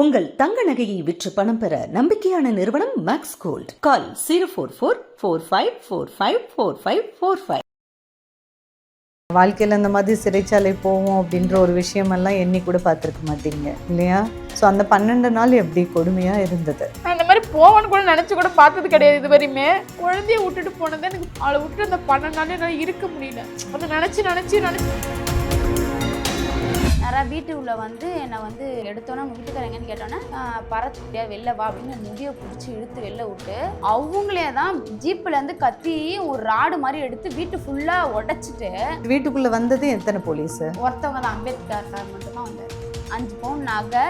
உங்கள் தங்க நகையை விற்று பணம் பெற நம்பிக்கையான நிறுவனம் மேக்ஸ் கோல்ட். கால் 04445454545. வாழ்க்கையில் இந்த மாதிரி சிறைச்சாலை போவோம் அப்படின்ற ஒரு விஷயமெல்லாம் எண்ணி கூட பார்த்துருக்க மாட்டீங்க இல்லையா? ஸோ அந்த 12 நாள் எப்படி கொடுமையாக இருந்தது? நான் இந்த மாதிரி போவேன்னு கூட நினச்சி கூட பார்த்தது கிடையாது இது வரையுமே. குழந்தைய விட்டுட்டு போனது எனக்கு அவளை விட்டு அந்த 12 நாள் என்னால் இருக்க முடியல. அதை நினச்சி யாராவது வீட்டுக்குள்ளே வந்து என்னை வந்து எடுத்தோன்னே அவங்க வீட்டுக்காரங்கன்னு கேட்டோன்னே பறத்துட்டியா வெளில வா அப்படின்னு முடியை பிடிச்சி இழுத்து வெளில விட்டு அவங்களே தான் ஜீப்பிலேருந்து கத்தி ஒரு ராடு மாதிரி எடுத்து வீட்டு ஃபுல்லாக உடைச்சிட்டு வீட்டுக்குள்ளே வந்தது எத்தனை போலீஸு? ஒருத்தவங்க தான் அம்பேத்கர் சார் மட்டும்தான் வந்தார். 5 பவுன் நகை,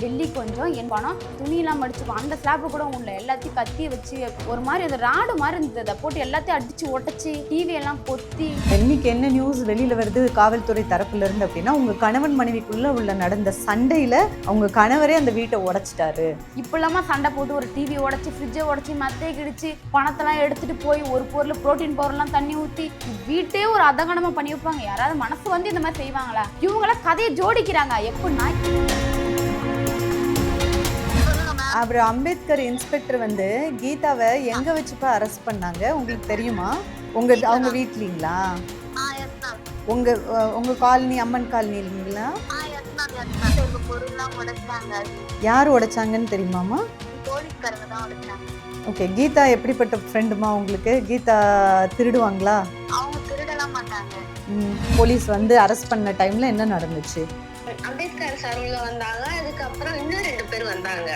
வெள்ளி கொஞ்சம், என் பணம், துணியெல்லாம் மடிச்சுப்போம். அந்த ஸ்லாப்பு கூட உள்ள எல்லாத்தையும் கத்தி வச்சு ஒரு மாதிரி அந்த ராடு மாதிரி இருந்தது. அதை போட்டு எல்லாத்தையும் அடிச்சு உடச்சி டிவி எல்லாம் கொத்தி. இன்னைக்கு என்ன நியூஸ் வெளியில வருது காவல்துறை தரப்புல இருந்து அப்படின்னா, உங்க கணவன் மனைவிக்குள்ள உள்ள நடந்த சண்டையில அவங்க கணவரே அந்த வீட்டை உடைச்சிட்டாரு. இப்ப இல்லாம சண்டை போட்டு ஒரு டிவி உடைச்சு, ஃப்ரிட்ஜை உடைச்சி, மத்தையை கிடிச்சு, பணத்தெல்லாம் எடுத்துட்டு போய் ஒரு பொருள் புரோட்டீன் பவுடர்லாம் தண்ணி ஊற்றி வீட்டே ஒரு அதகனமா பண்ணி வைப்பாங்க. யாராவது மனசு வந்து இந்த மாதிரி செய்வாங்களா? இவங்களாம் கதையை ஜோடிக்கிறாங்க. எப்படின்னா அப்புறம் அம்பேத்கர் இன்ஸ்பெக்டர் வந்து கீதாவை எங்க வச்சுப்ப அரெஸ்ட் பண்ணாங்க உங்களுக்கு தெரியுமா? அவங்க வீட்லீங்களா? உங்க காலனி அம்மன் காலனி இல்லைங்களா? யார் உடைச்சாங்கன்னு தெரியுமாமா? ஓகே. கீதா எப்படிப்பட்ட ஃப்ரெண்டுமா உங்களுக்கு? கீதா திருடுவாங்களா? போலீஸ் வந்து அரெஸ்ட் பண்ண டைம்ல என்ன நடந்துச்சு? அம்பேத்கர் சார் உள்ள வந்தாங்க. அதுக்கப்புறம் இன்னும் 2 பேர் வந்தாங்க.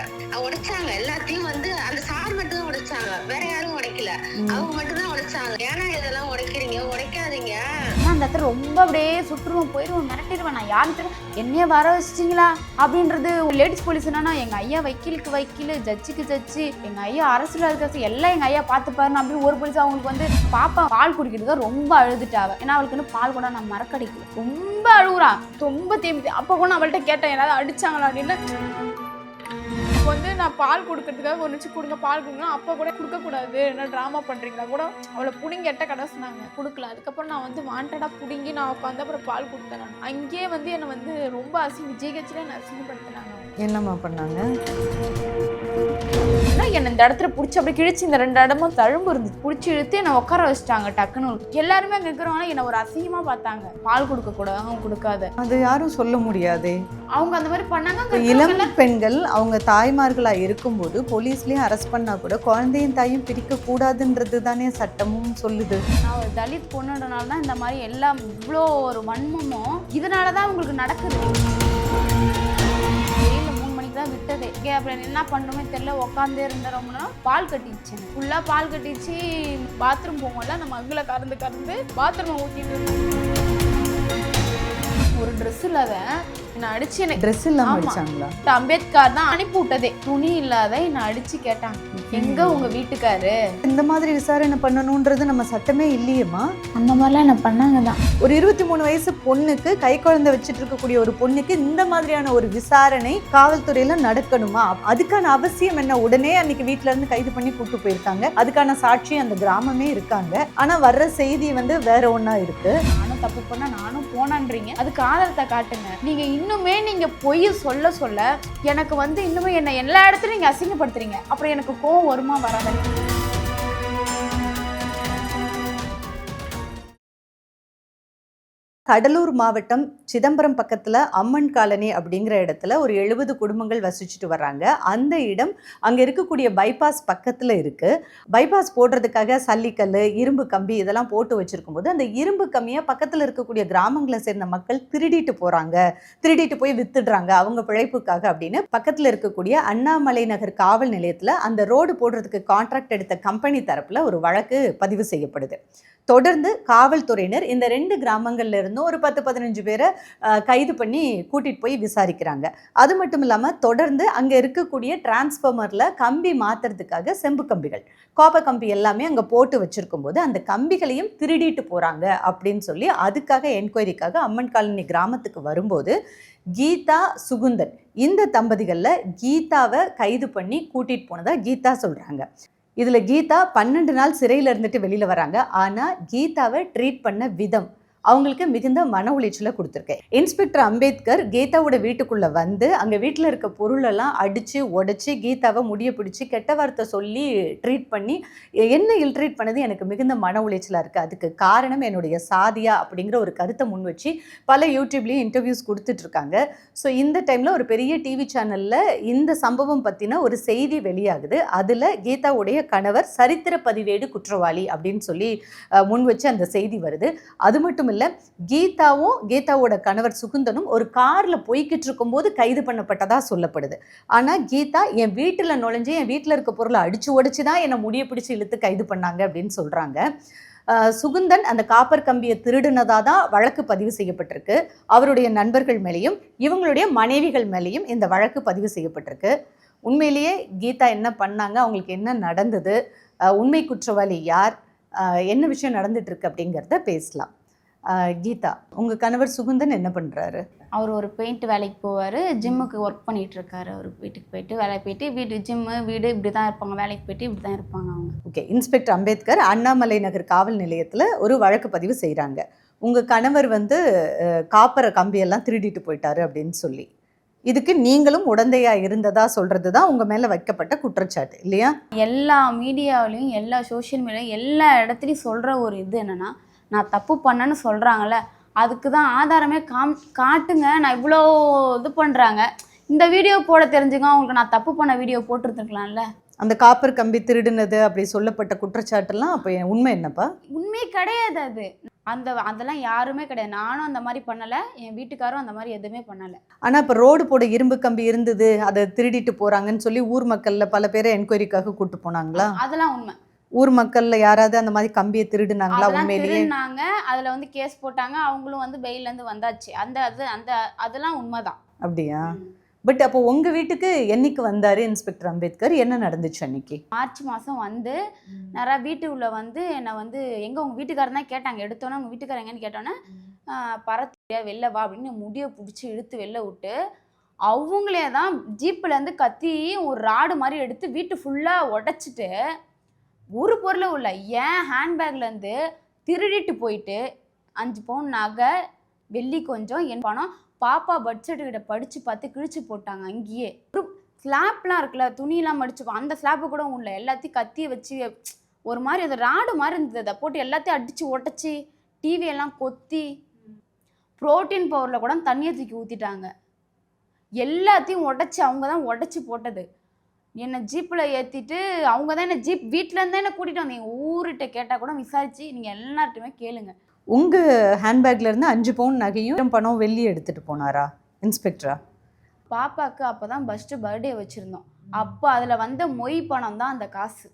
உடைச்சாங்க எல்லாத்தையும். வந்து அந்த சார் மட்டும் தான் உடைச்சாங்க, வேற யாரும் உடைக்கல. அவங்க மட்டும் தான் உடைச்சாங்க. ஏன்னா இதெல்லாம் உடைக்கிறீங்க, உடைக்காதீங்க. அந்த இடத்துல ரொம்ப அப்படியே சுற்றுருவோம், போயிடுவோம், மிரட்டிடுவேன். நான் யாருன்னு தெரியும், என்னையே வர வச்சிட்டிங்களா அப்படின்றது. லேடிஸ் போலீஸ் என்னன்னா எங்க ஐயா வக்கீலுக்கு வக்கீல், ஜட்ஜுக்கு ஜட்ஜு, எங்க ஐயா அரசியல் அதிகாரி எல்லாம் எங்க ஐயா பார்த்துப்பாருன்னு அப்படின்னு ஒரு போலீஸ் அவங்களுக்கு வந்து பாப்பா பால் குடிக்கிறதுக்கு ரொம்ப அழுதுட்டாங்க. ஏன்னா அவளுக்கு இன்னும் பால் கூட நான் மறக்கடிக்கல. ரொம்ப அழுகுறான், ரொம்ப தேம்பி. அப்போ கூட அவள்கிட்ட கேட்டேன் ஏதாவது அடிச்சாங்களா அப்படின்னு. வந்து நான் பால் கொடுக்கறதுக்காக ஒரு நிமிஷம் கொடுங்க, பால் கொடுங்க. அப்போ கூட கொடுக்கக்கூடாது, என்ன ட்ராமா பண்ணுறீங்களா கூட அவளை பிடிங்கி எட்ட கடை சொன்னாங்க, கொடுக்கல. அதுக்கப்புறம் நான் வந்து வாண்டடாக பிடுங்கி நான் உட்காந்து அப்புறம் பால் கொடுத்தேன். நான் அங்கேயே வந்து என்னை வந்து ரொம்ப ஜிஹெச்சில் என்னை அசிங்கப்படுத்தினாங்க. என்னம்மா பண்ணாங்க? என்னை இந்த இடத்துல பிடிச்சி அப்படி கிழிச்சு, இந்த 2 இடமும் தழும்பு இருந்துச்சு, பிடிச்சி இழுத்து என்னை உட்கார வச்சுட்டாங்க டக்குன்னு. எல்லாருமே அங்கே இருக்கிறவங்க என்னை ஒரு அசிங்கமாக பார்த்தாங்க. பால் கொடுக்கக்கூடாது, அவங்க கொடுக்காத. அது யாரும் சொல்ல முடியாதே. அவங்க அந்த மாதிரி பண்ணாங்க. இளம் பெண்கள் அவங்க தாய்மார்களா இருக்கும்போது போலீஸ்லயும் அரெஸ்ட் பண்ணா கூட குழந்தையும் தாயும் பிரிக்க கூடாதுன்றது தானே சட்டமும் சொல்லுது. நான் ஒரு தலித் பொண்ணுன்றனால தான் இந்த மாதிரி எல்லாம் இவ்வளோ ஒரு வன்மமும் இதனாலதான் உங்களுக்கு நடக்குது. தான் விட்டதே. அப்புறம் என்ன பண்ணுமே தெரியல, உட்காந்தே இருந்தோம்னா பால் கட்டிச்சு. ஃபுல்லா பால் கட்டிச்சு. பாத்ரூம் போவோம்ல, நம்ம அங்கில கறந்து பாத்ரூம் ஊற்றிட்டு ஒரு ட்ரெஸ் இல்லாத என்ன அடிச்சு, எனக்கு ட்ரெஸ் இல்லாம அடிச்சாங்களா? அம்பேத்கர் தான் அனுப்பி விட்டதே. துணி இல்லாத என்ன அடிச்சு கேட்டாங்க, எங்க உங்க வீட்டுக்காரு? இந்த மாதிரி விசாரணை பண்ணணும்ன்றது நம்ம சட்டமே இல்லையேம்மா. அந்த மாதிரிலாம் என்ன பண்ணாங்க தான். ஒரு 23 வயசு பொண்ணுக்கு, கை குழந்தை வச்சுட்டு இருக்கக்கூடிய ஒரு பொண்ணுக்கு இந்த மாதிரியான ஒரு விசாரணை காவல்துறையில நடக்கணுமா? அதுக்கான அவசியம் என்ன? உடனே அன்னைக்கு வீட்டுல இருந்து கைது பண்ணி கூட்டு போயிருக்காங்க. அதுக்கான சாட்சி அந்த கிராமமே இருக்காங்க. ஆனா வர்ற செய்தி வந்து வேற ஒண்ணா இருக்கு. நானும் தப்பு பண்ண நானும் போனான்றீங்க, அதுக்கு ஆதாரத்தை காட்டுங்க. நீங்க இன்னுமே நீங்க பொய் சொல்ல எனக்கு வந்து இன்னுமே என்ன எல்லா இடத்துலயும் நீங்க அசிங்கப்படுத்துறீங்க. அப்புறம் எனக்கு கோவம் வருமா வராது? கடலூர் மாவட்டம் சிதம்பரம் பக்கத்தில் அம்மன் காலனி அப்படிங்கிற இடத்துல ஒரு 70 குடும்பங்கள் வசிச்சுட்டு வர்றாங்க. அந்த இடம் அங்கே இருக்கக்கூடிய பைபாஸ் பக்கத்தில் இருக்குது. பைபாஸ் போடுறதுக்காக சல்லிக்கல், இரும்பு கம்பி இதெல்லாம் போட்டு வச்சுருக்கும் போது அந்த இரும்பு கம்பியை பக்கத்தில் இருக்கக்கூடிய கிராமங்களை சேர்ந்த மக்கள் திருடிட்டு போகிறாங்க, திருடிட்டு போய் வித்துடுறாங்க அவங்க பிழைப்புக்காக அப்படின்னு பக்கத்தில் இருக்கக்கூடிய அண்ணாமலை நகர் காவல் நிலையத்தில் அந்த ரோடு போடுறதுக்கு கான்ட்ராக்ட் எடுத்த கம்பெனி தரப்பில் ஒரு வழக்கு பதிவு செய்யப்படுது. தொடர்ந்து காவல்துறையினர் இந்த 2 கிராமங்கள்ல இருந்தும் ஒரு 10-15 பேரை கைது பண்ணி கூட்டிட்டு போய் விசாரிக்கிறாங்க. அது மட்டும் இல்லாமல் தொடர்ந்து அங்கே இருக்கக்கூடிய டிரான்ஸ்ஃபார்மரில் கம்பி மாற்றுறதுக்காக செம்பு கம்பிகள், காப்பர் கம்பி எல்லாமே அங்கே போட்டு வச்சிருக்கும் போது அந்த கம்பிகளையும் திருடிட்டு போகிறாங்க அப்படின்னு சொல்லி அதுக்காக என்கொயரிக்காக அம்மன் காலனி கிராமத்துக்கு வரும்போது கீதா, சுகுந்தன் இந்த தம்பதிகளில் கீதாவை கைது பண்ணி கூட்டிகிட்டு போனதா கீதா சொல்கிறாங்க. இதில் கீதா 12 நாள் சிறையில் இருந்துட்டு வெளியில் வராங்க. ஆனால் கீதாவை ட்ரீட் பண்ண விதம், அவங்களுக்கு மிகுந்த மன உளைச்சலை கொடுத்துருக்கு. இன்ஸ்பெக்டர் அம்பேத்கர் கீதாவோட வீட்டுக்குள்ளே வந்து அங்கே வீட்டில் இருக்க பொருளெல்லாம் அடித்து உடச்சி கீதாவை முடிய பிடிச்சி கெட்ட வார்த்தை சொல்லி ட்ரீட் பண்ணி என்ன இல்ட்ரீட் பண்ணது எனக்கு மிகுந்த மன உளைச்சலாக இருக்குது. அதுக்கு காரணம் என்னுடைய சாதியா அப்படிங்கிற ஒரு கருத்தை முன் வச்சு பல யூடியூப்லேயும் இன்டர்வியூஸ் கொடுத்துட்ருக்காங்க. ஸோ இந்த டைமில் ஒரு பெரிய டிவி சேனலில் இந்த சம்பவம் பற்றின ஒரு செய்தி வெளியாகுது. அதில் கீதாவுடைய கணவர் சரித்திர பதிவேடு குற்றவாளி அப்படின்னு சொல்லி முன் வச்சு அந்த செய்தி வருது. அது மட்டும் இல்லை, கீதாவோட கணவர் சுகுந்தனும் ஒரு காரில் போய்கிட்டு இருக்கும்போது கைது பண்ணப்பட்டதாக சொல்லப்படுது. ஆனால் கீதா என் வீட்டில் நுழைஞ்சு என் வீட்டில் இருக்க பொருளை அடித்து உடைச்சு தான் என்னை முடிய பிடிச்சி இழுத்து கைது பண்ணாங்க அப்படின்னு சொல்கிறாங்க. சுகுந்தன் அந்த காப்பர் கம்பியை திருடுனதாக தான் வழக்கு பதிவு செய்யப்பட்டிருக்கு. அவருடைய நண்பர்கள் மேலேயும் இவங்களுடைய மனைவிகள் மேலேயும் இந்த வழக்கு பதிவு செய்யப்பட்டிருக்கு. உண்மையிலேயே கீதா என்ன பண்ணாங்க, அவங்களுக்கு என்ன நடந்தது, உண்மை குற்றவாளி யார், என்ன விஷயம் நடந்துட்டு இருக்கு அப்படிங்கிறத பேசலாம். கீதா, உங்கள் கணவர் சுகுந்தன் என்ன பண்ணுறாரு? அவர் ஒரு பெயிண்ட் வேலைக்கு போவார், ஜிம்முக்கு ஒர்க் பண்ணிகிட்டு இருக்காரு. அவர் வீட்டுக்கு போயிட்டு வேலைக்கு போயிட்டு ஜிம்மு வீடு இப்படி தான் இருப்பாங்க, வேலைக்கு போயிட்டு இப்படி தான் இருப்பாங்க அவங்க. ஓகே, இன்ஸ்பெக்டர் அம்பேத்கர் அண்ணாமலை நகர் காவல் நிலையத்தில் ஒரு வழக்கு பதிவு செய்கிறாங்க. உங்கள் கணவர் வந்து காப்பரை கம்பியெல்லாம் திருடிட்டு போயிட்டாரு அப்படின்னு சொல்லி, இதுக்கு நீங்களும் உடந்தையாக இருந்ததா சொல்கிறது தான் உங்கள் மேலே வைக்கப்பட்ட குற்றச்சாட்டு இல்லையா? எல்லா மீடியாவிலையும் எல்லா சோஷியல் மீடியாவிலையும் எல்லா இடத்துலையும் சொல்கிற ஒரு இது என்னென்னா, நான் தப்பு பண்ணேன்னு சொல்கிறாங்கல்ல, அதுக்கு தான் ஆதாரமே காட்டுங்க. நான் இவ்வளோ இது பண்ணுறாங்க, இந்த வீடியோ போட தெரிஞ்சுங்க, அவங்களுக்கு நான் தப்பு பண்ண வீடியோ போட்டுருந்துருக்கலாம்ல. அந்த காப்பர் கம்பி திருடுனது அப்படி சொல்லப்பட்ட குற்றச்சாட்டுலாம் அப்போ உண்மை என்னப்பா? உண்மை கிடையாது அது. அதெல்லாம் யாருமே கிடையாது. நானும் அந்த மாதிரி பண்ணலை, என் வீட்டுக்காரும் அந்த மாதிரி எதுவுமே பண்ணலை. ஆனால் இப்போ ரோடு போட இரும்பு கம்பி இருந்தது, அதை திருடிட்டு போகிறாங்கன்னு சொல்லி ஊர் மக்களில் பல பேரை என்கொயரிக்காக கூப்பிட்டு போனாங்களா? அதெல்லாம் உண்மை. ஊர் மக்கள்ல யாராவது அந்த மாதிரி கம்பியை திருடுனாங்களா? உண்மையிலேயே திருடுனாங்க, அதுல வந்து கேஸ் போட்டாங்க, அவங்களும் வந்து பெயில்ல இருந்து வந்தாச்சு. அதெல்லாம் உண்மைதான். அப்படியா? பட் அப்போ உங்க வீட்டுக்கு என்னைக்கு வந்தாரு இன்ஸ்பெக்டர் அம்பேத்கர்? என்ன நடந்துச்சு அன்னைக்கு? மார்ச் மாதம் வந்து நிறையா வீட்டுக்குள்ள வந்து என்னை வந்து எங்க உங்க வீட்டுக்காரன் தான் கேட்டாங்க. எடுத்தோன்னே உங்க வீட்டுக்காரர் எங்கன்னு கேட்டோன்னே, பரத்தியா வெளில வா அப்படின்னு முடியை பிடிச்சி இழுத்து வெளில விட்டு, அவங்களே தான் ஜீப்பில் இருந்து கத்தி ஒரு ராடு மாதிரி எடுத்து வீட்டு ஃபுல்லாக உடைச்சிட்டு ஒரு பொருளும் இல்லை ஏன் ஹேண்ட்பேக்லேருந்து திருடிட்டு போயிட்டு 5 பவுன் நகை, வெள்ளி கொஞ்சம், என் பணம், பாப்பா பர்த் சர்டிஃபிகேட்டை படித்து பார்த்து கிழிச்சு போட்டாங்க. அங்கேயே ஒரு ஸ்லாப்லாம் இருக்குல்ல, துணியெல்லாம் மடிச்சுப்போம், அந்த ஸ்லாப்பு கூட உள்ள எல்லாத்தையும் கத்தியை வச்சு ஒரு மாதிரி அது ராடு மாதிரி இருந்தது, அதை போட்டு எல்லாத்தையும் அடித்து உடச்சி டிவியெல்லாம் கொத்தி ப்ரோட்டீன் பவரில் கூட தண்ணியை தூக்கி ஊற்றிட்டாங்க. எல்லாத்தையும் உடச்சி அவங்க தான் உடச்சி போட்டது. என்னை ஜீப்பில் ஏற்றிட்டு அவங்க தான் என்னை ஜீப் வீட்டிலேருந்து என்னை கூட்டிகிட்டு வந்தீங்க. ஊர்கிட்ட கேட்டால் கூட விசாரிச்சு நீங்கள் எல்லார்ட்டுமே கேளுங்க. உங்கள் ஹேண்ட்பேக்லேருந்து 5 பவுன் நகையும் பணம் வெள்ளி எடுத்துகிட்டு போனாரா இன்ஸ்பெக்டரா? பாப்பாவுக்கு அப்போ தான் ஃபஸ்ட்டு பர்த்டே வச்சுருந்தோம். அப்போ அதில் வந்த மொய் பணம் தான் அந்த காசு.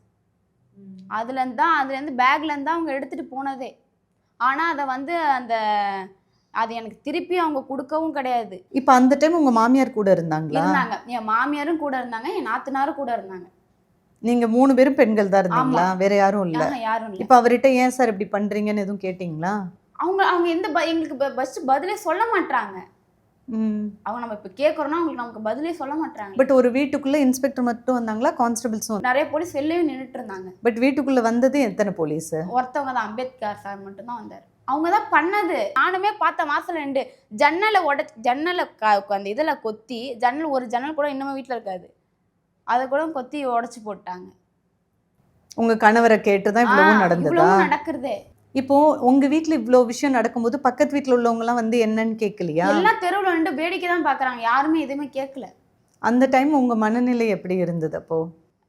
அதுலேருந்து பேக்லேருந்து தான் அவங்க எடுத்துகிட்டு போனதே. ஆனால் அதை வந்து அது எனக்கு திருப்பி அவங்க கொடுக்கவும் கிடையாது. இப்போ அந்த டைம் உங்கள் மாமியார் கூட இருந்தாங்களா? இருந்தாங்க, என் மாமியாரும் கூட இருந்தாங்க, என் நாத்தனாரும் கூட இருந்தாங்க. நீங்க 3 பேரும் பெண்கள் தான் இருந்தீங்களா? வேற யாரும் இல்ல? யாரும் இல்லை. இப்போ அவர்கிட்ட ஏன் சார் இப்படி பண்றீங்கன்னு எதுவும் கேட்டிங்களா? அவங்க எங்களுக்கு ஃபர்ஸ்ட் பதிலே சொல்ல மாட்டாங்க. அவங்க நம்ம இப்போ கேட்குறோன்னா அவங்களுக்கு நமக்கு பதிலே சொல்ல மாட்டாங்க. பட் ஒரு வீட்டுக்குள்ள இன்ஸ்பெக்டர் மட்டும் வந்தாங்களா, கான்ஸ்டபிள்ஸும்? நிறைய போலீஸ் வெளியே நின்றுட்டு இருந்தாங்க. பட் வீட்டுக்குள்ள வந்தது எத்தனை போலீஸ்? ஒருத்தவங்க தான், அம்பேத்கர் சார் மட்டும்தான் வந்தார். அவங்க தான் பண்ணது. நானுமே பார்த்த மாசம் 2 ஜன்னலை அந்த இதில் கொத்தி, ஒரு ஜன்னல் கூட இன்னுமே வீட்டில் இருக்காது, அதை கூட கொத்தி உடச்சி போட்டாங்க. உங்க கணவரை கேட்டுதான் இவ்வளவு நடந்ததா? நடக்குறதே. இப்போ உங்க வீட்டுல இவ்வளவு விஷயம் நடக்கும்போது பக்கத்து வீட்டுல உள்ளவங்க எல்லாம் வந்து என்னன்னு கேட்கலையா? எல்லாம் தெருவில் நின்று வேடிக்கை தான் பாக்குறாங்க, யாருமே எதுவுமே கேட்கல. அந்த டைம் உங்க மனநிலை எப்படி இருந்தது அப்போ?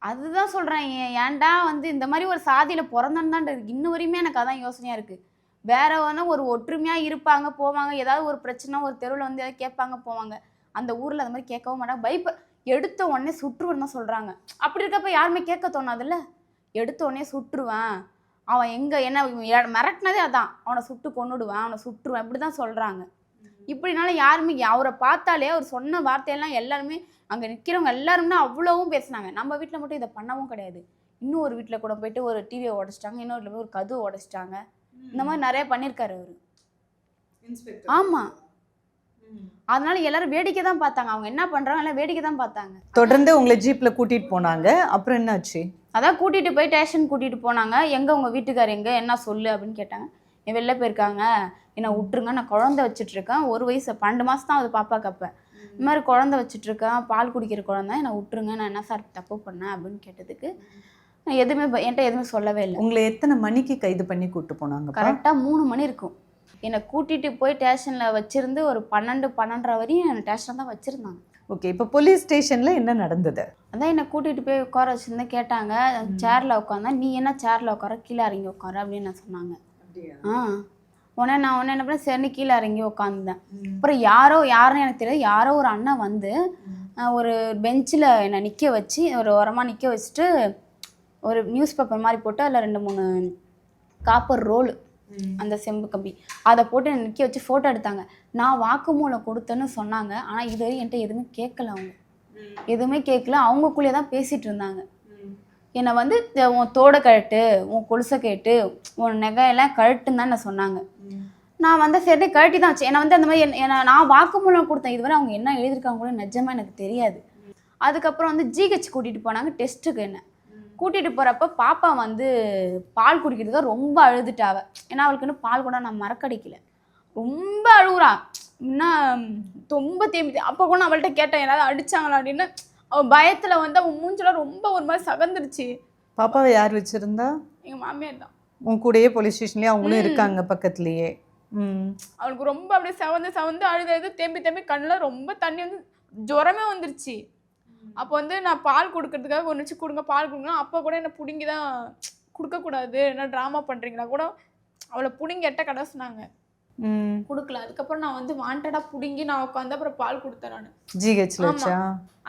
அதுதான் சொல்றேன், ஏன்டா வந்து இந்த மாதிரி ஒரு சாதியில பிறந்தோன்னு இன்ன வரையுமே எனக்கு அதான் யோசனையா இருக்கு. வேற ஒரு ஒற்றுமையா இருப்பாங்க, போவாங்க, ஏதாவது ஒரு பிரச்சனை ஒரு தெருவில் வந்து ஏதாவது கேட்பாங்க, போவாங்க. அந்த ஊர்ல அந்த மாதிரி கேட்கவும் மாட்டாங்க. எடுத்த உடனே சுற்றுவேன் தான் சொல்றாங்க. அப்படி இருக்கப்ப யாருமே கேட்க தோணாதுல்ல. எடுத்த உடனே சுற்றுவேன், அவன் என்ன மிரட்டினதே அதான், அவனை சுட்டு கொன்னுடுவேன், அவனை சுற்றுவேன், இப்படி தான் சொல்கிறாங்க. இப்படினால யாருமே அவரை பார்த்தாலே அவர் சொன்ன வார்த்தையெல்லாம் எல்லாருமே அங்கே நிற்கிறவங்க எல்லாருமே அவ்வளவும் பேசுனாங்க. நம்ம வீட்டில் மட்டும் இதை பண்ணவும் கிடையாது. இன்னும் ஒரு வீட்டில் கூட போயிட்டு ஒரு டிவியை உடச்சிட்டாங்க, இன்னொரு வீட்டில் போய் ஒரு கதவை உடச்சிட்டாங்க. இந்த மாதிரி நிறைய பண்ணியிருக்காரு அவர். ஆமாம், அதனால எல்லாரும் வேடிக்கை தான் பார்த்தாங்க. அவங்க என்ன பண்ணுறாங்க எல்லாம் வேடிக்கை தான் பார்த்தாங்க. தொடர்ந்து உங்களை ஜீப்பில் கூட்டிகிட்டு போனாங்க. அப்புறம் என்னாச்சு? அதான் கூட்டிகிட்டு போய் ஸ்டேஷன் கூட்டிகிட்டு போனாங்க. எங்கே உங்கள் வீட்டுக்கார் எங்கே, என்ன சொல்லு அப்படின்னு கேட்டாங்க. வெளில போயிருக்காங்க, என்னை விட்டுருங்க, நான் குழந்தை வச்சுட்ருக்கேன், 1 வயசு 12 மாதம் தான் அது பாப்பாக்கு. அப்போ இந்த மாதிரி குழந்தை வச்சுட்ருக்கேன், பால் குடிக்கிற குழந்தை, என்னை விட்டுருங்க, நான் என்ன சார் தப்பு பண்ணேன் அப்படின்னு கேட்டதுக்கு நான் என்கிட்ட எதுவுமே சொல்லவே இல்லை. உங்களை எத்தனை மணிக்கு கைது பண்ணி கூட்டு போனாங்க? கரெக்டாக 3 மணி இருக்கும். என்னை கூட்டிகிட்டு போய் ஸ்டேஷனில் வச்சுருந்து ஒரு 12, 12:30 வரையும் என்னை ஸ்டேஷனில் தான் வச்சுருந்தாங்க. ஓகே, இப்போ போலீஸ் ஸ்டேஷனில் என்ன நடந்தது? அதான் என்னை கூட்டிகிட்டு போய் உட்கார வச்சுருந்தேன். கேட்டாங்க, சேரில் உட்காந்தா, நீ என்ன சேரில் உட்கார, கீழே இறங்கி உட்கார அப்படின்னு நான் சொன்னாங்க. உடனே நான் என்ன பண்ணேன், சரின்னு கீழே இறங்கி உட்காந்துட்டேன். அப்புறம் யாருன்னு எனக்கு தெரியாது, யாரோ ஒரு அண்ணன் வந்து ஒரு பெஞ்சில் என்னை நிற்க வச்சு, ஒரு ஓரமாக நிற்க வச்சுட்டு ஒரு நியூஸ் பேப்பர் மாதிரி போட்டு அதில் 2, 3 காப்பர் ரோல், அந்த செம்பு கம்பி அதை போட்டு என்னை நிற்க வச்சு ஃபோட்டோ எடுத்தாங்க. நான் வாக்குமூலம் கொடுத்தேன்னு சொன்னாங்க. ஆனால் இதுவரை என்கிட்ட எதுவுமே கேட்கல. அவங்க எதுவுமே கேட்கல, அவங்களுக்குள்ளே தான் பேசிகிட்டு இருந்தாங்க. என்னை வந்து உன் தோடை கழட்டு, உன் கொலுசை கேட்டு, உன் நகையெல்லாம் கழட்டுன்னு தான் நான் சொன்னாங்க. நான் வந்து சரி கழட்டி தான் வச்சேன். என்னை வந்து அந்த மாதிரி நான் வாக்குமூலம் கொடுத்தேன். இதுவரை அவங்க என்ன எழுதியிருக்காங்க கூட நிஜமாக எனக்கு தெரியாது. அதுக்கப்புறம் வந்து ஜிஹெச் கூட்டிகிட்டு போனாங்க டெஸ்ட்டுக்கு. என்ன கூட்டிகிட்டு போகிறப்ப பாப்பா வந்து பால் குடிக்கிறதுக்காக ரொம்ப அழுதுட்டாவ. ஏன்னா அவளுக்கு இன்னும் பால் கூட நான் மறக்கடிக்கல. ரொம்ப அழுகுறா. இன்னும் ரொம்ப தேம்பி. அப்போ கூட நான் அவள்கிட்ட கேட்டேன், யாராவது அடித்தாங்களா அப்படின்னு. அவள் பயத்தில் வந்து அவன் மூஞ்செல்லாம் ரொம்ப ஒரு மாதிரி சகந்துருச்சு. பாப்பாவை யார் வச்சுருந்தா? எங்கள் மாமியார் தான். உன் கூடயே போலீஸ் ஸ்டேஷன்லேயே அவங்களும் இருக்காங்க பக்கத்துலேயே. அவளுக்கு ரொம்ப அப்படியே செவந்து அழுது தேம்பி கண்ணில் ரொம்ப தண்ணி வந்து ஜுரமே வந்துருச்சு. அப்போ வந்து நான் பால் கொடுக்கறதுக்காக ஒரு நிமிஷம் கொடுங்க பால் கொடுங்கன்னா அப்போ கூட என்னை பிடுங்கி தான் கொடுக்கக்கூடாது, என்ன ட்ராமா பண்ணுறீங்களா கூட அவளை பிடுங்கி எட்ட கடை சொன்னாங்க. கொடுக்கல. அதுக்கப்புறம் நான் வந்து வாண்டடாக பிடுங்கி நான் உட்காந்து அப்புறம் பால் கொடுத்தேன். நான் ஜிஹெச்ல வச்சா